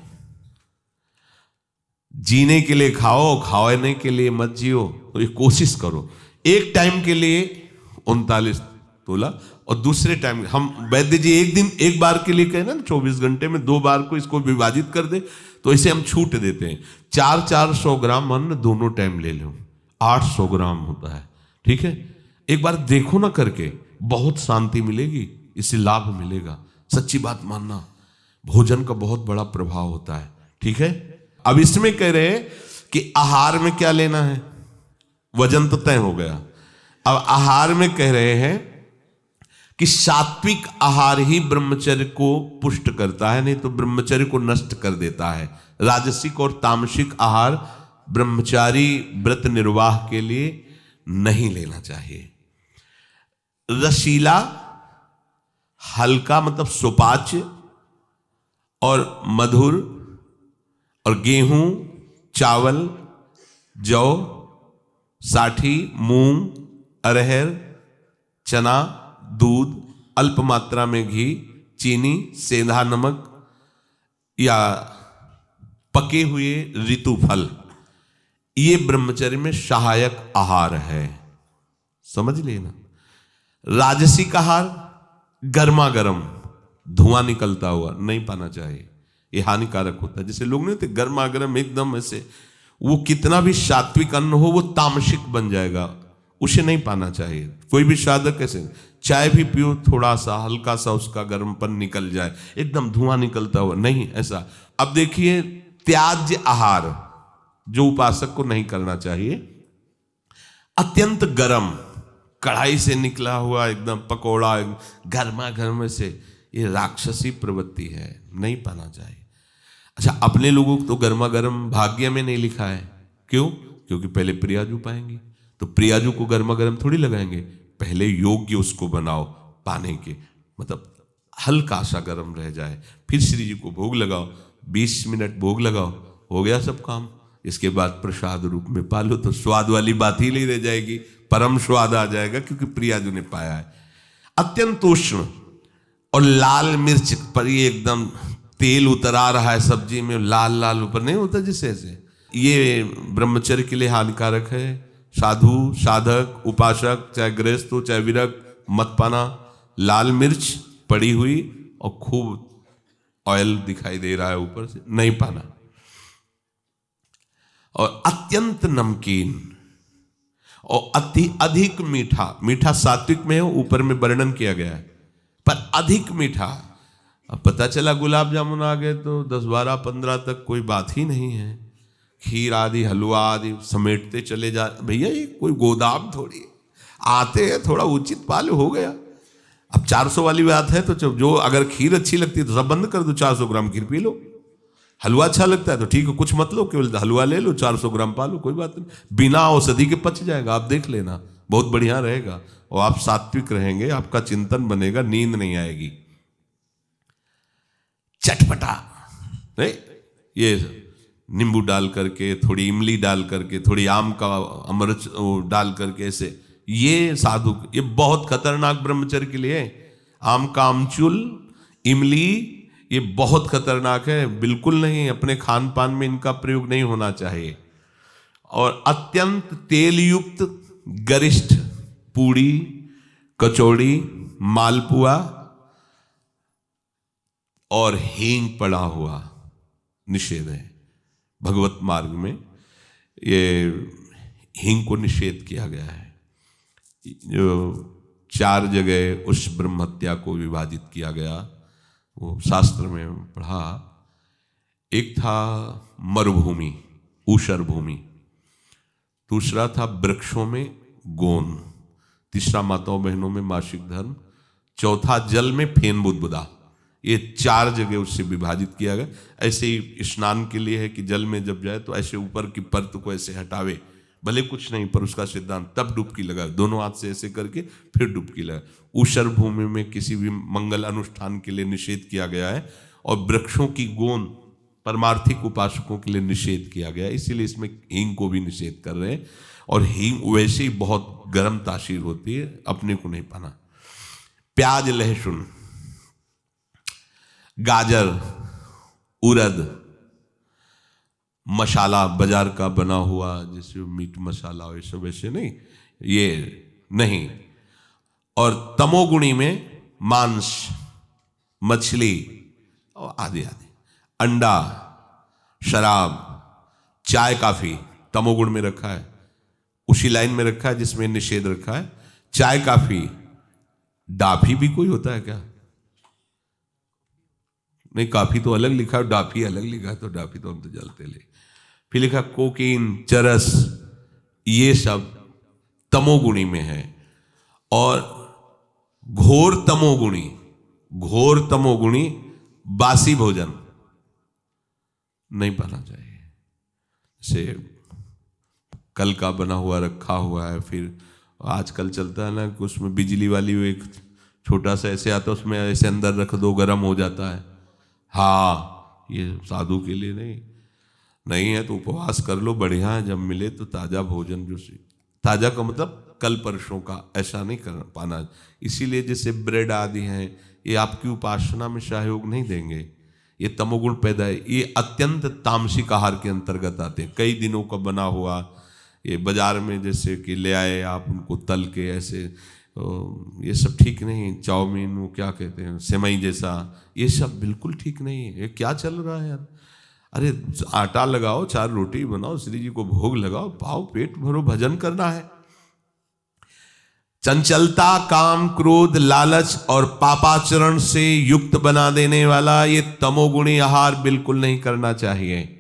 जीने के लिए खाओ, खाने के लिए मत जियो। तो ये कोशिश करो, एक टाइम के लिए 39 तोला और दूसरे टाइम हम वैद्य जी एक दिन एक बार के लिए कहे ना, 24 घंटे में 2 बार को इसको विभाजित कर दे, तो इसे हम छूट देते हैं। 400 ग्राम अन्न दोनों टाइम ले लो, 800 ग्राम होता है। ठीक है, एक बार देखो ना करके, बहुत शांति मिलेगी, इससे लाभ मिलेगा। सच्ची बात मानना, भोजन का बहुत बड़ा प्रभाव होता है। ठीक है, अब इसमें कह रहे हैं कि आहार में क्या लेना है। वजन तो तय हो गया, अब आहार में कह रहे हैं कि सात्विक आहार ही ब्रह्मचर्य को पुष्ट करता है, नहीं तो ब्रह्मचर्य को नष्ट कर देता है। राजसिक और तामसिक आहार ब्रह्मचारी व्रत निर्वाह के लिए नहीं लेना चाहिए। रसीला, हल्का मतलब सुपाच्य और मधुर, और गेहूं, चावल, जौ, साठी, मूंग, अरहर, चना, दूध, अल्प मात्रा में घी, चीनी, सेंधा नमक या पके हुए ऋतु फल, ये ब्रह्मचर्य में सहायक आहार है। समझ लेना। राजसिक आहार गर्मा गर्म धुआं निकलता हुआ नहीं पाना चाहिए, ये हानिकारक होता है। जैसे लोग नहीं होते गर्मा गर्म एकदम ऐसे, वो कितना भी सात्विक अन्न हो वो तामसिक बन जाएगा, उसे नहीं पाना चाहिए। कोई भी साधक ऐसे चाय भी पियो, थोड़ा सा हल्का सा उसका गर्मपन निकल जाए, एकदम धुआं निकलता हुआ नहीं, ऐसा। अब देखिए, त्याज्य आहार जो उपासक को नहीं करना चाहिए, अत्यंत गर्म कढ़ाई से निकला हुआ एकदम पकोड़ा गर्मा गर्म से, ये राक्षसी प्रवृत्ति है, नहीं पाना चाहिए। अच्छा, अपने लोगों को तो गर्मा गर्म भाग्य में नहीं लिखा है। क्यों? क्योंकि पहले प्रियाजू पाएंगे, तो प्रियाजू को गर्मा गर्म थोड़ी लगाएंगे, पहले योग्य उसको बनाओ पाने के, मतलब हल्का सा गर्म रह जाए, फिर श्री जी को भोग लगाओ, 20 मिनट भोग लगाओ, हो गया सब काम। इसके बाद प्रसाद रूप में पालो तो स्वाद वाली बात ही नहीं रह जाएगी, परम स्वाद आ जाएगा, क्योंकि प्रियाजू ने पाया है। अत्यंत उष्ण और लाल मिर्च पर ये एकदम तेल उतर आ रहा है सब्जी में, लाल लाल ऊपर नहीं होता जिसे ऐसे, ये ब्रह्मचर्य के लिए हानिकारक है। साधु, साधक, उपासक, चाहे गृहस्थ हो चाहे विरक्त, मत पाना। लाल मिर्च पड़ी हुई और खूब ऑयल दिखाई दे रहा है ऊपर से, नहीं पाना। और अत्यंत नमकीन और अधिक मीठा, मीठा सात्विक में हो, ऊपर में वर्णन किया गया है, पर अधिक मीठा। अब पता चला गुलाब जामुन आ गए तो 10, 12, 15 तक कोई बात ही नहीं है। खीर आदि, हलवा आदि समेटते चले जा, भैया ये कोई गोदाम थोड़ी है, आते हैं थोड़ा उचित पाल हो गया। अब 400 वाली बात है तो जो अगर खीर अच्छी लगती है तो सब बंद कर दो, 400 ग्राम खीर पी लो। हलवा अच्छा लगता है तो ठीक है, कुछ मत लो, केवल हलवा ले लो, 400 ग्राम पालो, कोई बात नहीं, बिना औषधि के पच जाएगा। आप देख लेना, बहुत बढ़िया रहेगा और आप सात्विक रहेंगे, आपका चिंतन बनेगा, नींद नहीं आएगी। चटपटा नहीं, ये नींबू डाल करके, थोड़ी इमली डाल करके, थोड़ी आम का अमृत डाल करके, ऐसे ये साधु, ये बहुत खतरनाक ब्रह्मचर्य के लिए। आम का आमचूल, इमली, ये बहुत खतरनाक है, बिल्कुल नहीं, अपने खान पान में इनका प्रयोग नहीं होना चाहिए। और अत्यंत तेल युक्त गरिष्ठ पूड़ी, कचौड़ी, मालपुआ और हींग पड़ा हुआ निषेध है। भगवत मार्ग में ये हींग को निषेध किया गया है। जो 4 जगह उस ब्रह्म हत्या को विभाजित किया गया, वो शास्त्र में पढ़ा। एक था मरुभूमि, ऊषर भूमि, दूसरा था वृक्षों में गोन, तीसरा माताओं बहनों में मासिक धर्म, चौथा जल में फेन बुदबुदा। ये 4 जगह उससे विभाजित किया गया। ऐसे ही स्नान के लिए है कि जल में जब जाए तो ऐसे ऊपर की परत को ऐसे हटावे, भले कुछ नहीं पर उसका सिद्धांत, तब डुबकी लगाए, दोनों हाथ से ऐसे करके फिर डुबकी लगाए। ऊषर भूमि में किसी भी मंगल अनुष्ठान के लिए निषेध किया गया है, और वृक्षों की गोंद परमार्थिक उपासकों के लिए निषेध किया गया है, इसीलिए इसमें हींग को भी निषेध कर रहे हैं। और हींग वैसे ही बहुत गर्म तासीर होती है, अपने को नहीं पाना। प्याज, लहसुन, गाजर, उड़द, मसाला बाजार का बना हुआ जैसे मीट मसाला और ये सब ऐसे नहीं, ये नहीं। और तमोगुणी में मांस, मछली और आदि आदि, अंडा, शराब, चाय, काफी तमोगुण में रखा है, उसी लाइन में रखा है जिसमें निषेध रखा है। चाय, काफी, डाफी भी कोई होता है क्या? नहीं, काफी तो अलग लिखा है, डाफी अलग लिखा है, तो डाफी तो हम तो जलते ले। फिर लिखा कोकीन, चरस, ये सब तमोगुणी में है। और घोर तमोगुणी बासी भोजन नहीं पाना चाहिए। जैसे कल का बना हुआ रखा हुआ है, फिर आजकल चलता है ना कि उसमें बिजली वाली एक छोटा सा ऐसे आता है, उसमें ऐसे अंदर रख दो, गर्म हो जाता है। हाँ, ये साधु के लिए नहीं है तो उपवास कर लो, बढ़िया है। जब मिले तो ताज़ा भोजन, जो ताज़ा का मतलब कल परसों का, ऐसा नहीं कर पाना। इसीलिए जैसे ब्रेड आदि हैं, ये आपकी उपासना में सहयोग नहीं देंगे, ये तमोगुण पैदा है। ये अत्यंत तामसिक आहार के अंतर्गत आते हैं। कई दिनों का बना हुआ ये बाजार में जैसे कि ले आए आप, उनको तल के ऐसे, ये सब ठीक नहीं। चाउमीन, वो क्या कहते हैं, सेवई जैसा, ये सब बिल्कुल ठीक नहीं है। ये क्या चल रहा है यार? अरे आटा लगाओ, 4 रोटी बनाओ, श्री जी को भोग लगाओ, पाओ, पेट भरो, भजन करना है। चंचलता, काम, क्रोध, लालच और पापाचरण से युक्त बना देने वाला ये तमोगुणी आहार बिल्कुल नहीं करना चाहिए।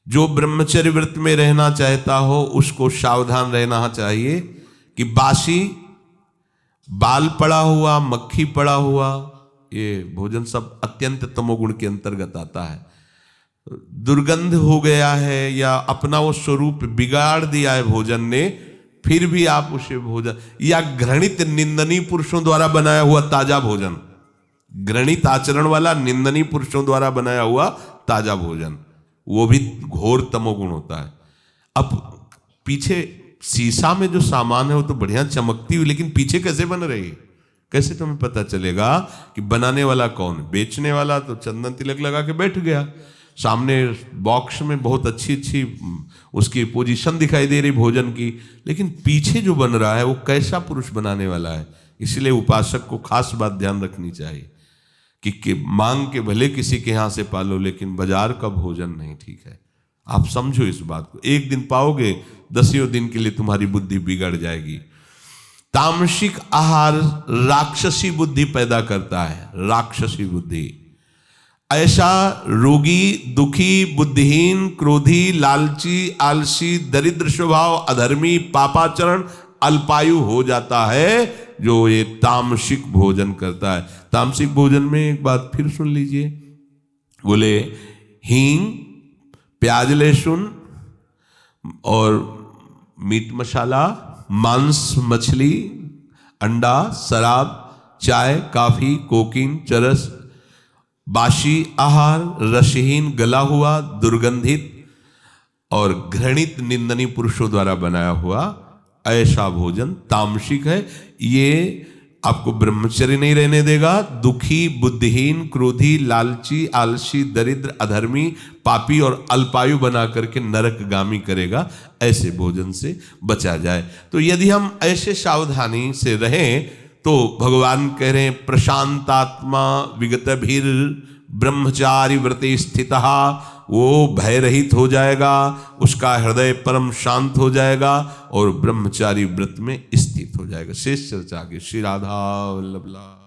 जो ब्रह्मचर्य व्रत में रहना चाहता हो उसको सावधान रहना चाहिए कि बासी, बाल पड़ा हुआ, मक्खी पड़ा हुआ, ये भोजन सब अत्यंत तमोगुण के अंतर्गत आता है। दुर्गंध हो गया है या अपना वो स्वरूप बिगाड़ दिया है भोजन ने, फिर भी आप उसे भोजन, या घृणित निंदनीय पुरुषों द्वारा बनाया हुआ ताजा भोजन, घृणित आचरण वाला निंदनीय पुरुषों द्वारा बनाया हुआ ताजा भोजन, वो भी घोर तमोगुण होता है। अब पीछे शीशा में जो सामान है वो तो बढ़िया चमकती हुई, लेकिन पीछे कैसे बन रही है, कैसे तुम्हें पता चलेगा कि बनाने वाला कौन? बेचने वाला तो चंदन तिलक लगा के बैठ गया, सामने बॉक्स में बहुत अच्छी अच्छी उसकी पोजीशन दिखाई दे रही भोजन की, लेकिन पीछे जो बन रहा है वो कैसा पुरुष बनाने वाला है। इसलिए उपासक को खास बात ध्यान रखनी चाहिए कि मांग के भले किसी के यहाँ से पालो, लेकिन बाजार का भोजन नहीं ठीक है। आप समझो इस बात को, एक दिन पाओगे, 10 दिन के लिए तुम्हारी बुद्धि बिगड़ जाएगी। तामसिक आहार राक्षसी बुद्धि पैदा करता है, राक्षसी बुद्धि। ऐसा रोगी, दुखी, बुद्धिहीन, क्रोधी, लालची, आलसी, दरिद्र स्वभाव, अधर्मी, पापाचरण, अल्पायु हो जाता है जो ये तामसिक भोजन करता है। तामसिक भोजन में एक बात फिर सुन लीजिए, बोले हींग, प्याज, लहसुन और मीट मसाला, मांस, मछली, अंडा, शराब, चाय, काफी, कोकीन, चरस, बासी आहार, रसहीन, गला हुआ, दुर्गंधित और घृणित निंदनीय पुरुषों द्वारा बनाया हुआ ऐसा भोजन तामसिक है। ये आपको ब्रह्मचर्य नहीं रहने देगा। दुखी, बुद्धिहीन, क्रोधी, लालची, आलसी, दरिद्र, अधर्मी, पापी और अल्पायु बना करके नरकगामी करेगा। ऐसे भोजन से बचा जाए। तो यदि हम ऐसे सावधानी से रहें तो भगवान कह रहे हैं, प्रशांतात्मा विगतभिर ब्रह्मचारी व्रते स्थितः, वो भय रहित हो जाएगा, उसका हृदय परम शांत हो जाएगा और ब्रह्मचारी व्रत में स्थित हो जाएगा। शेष चर्चा आगे। श्री राधा वल्लभ।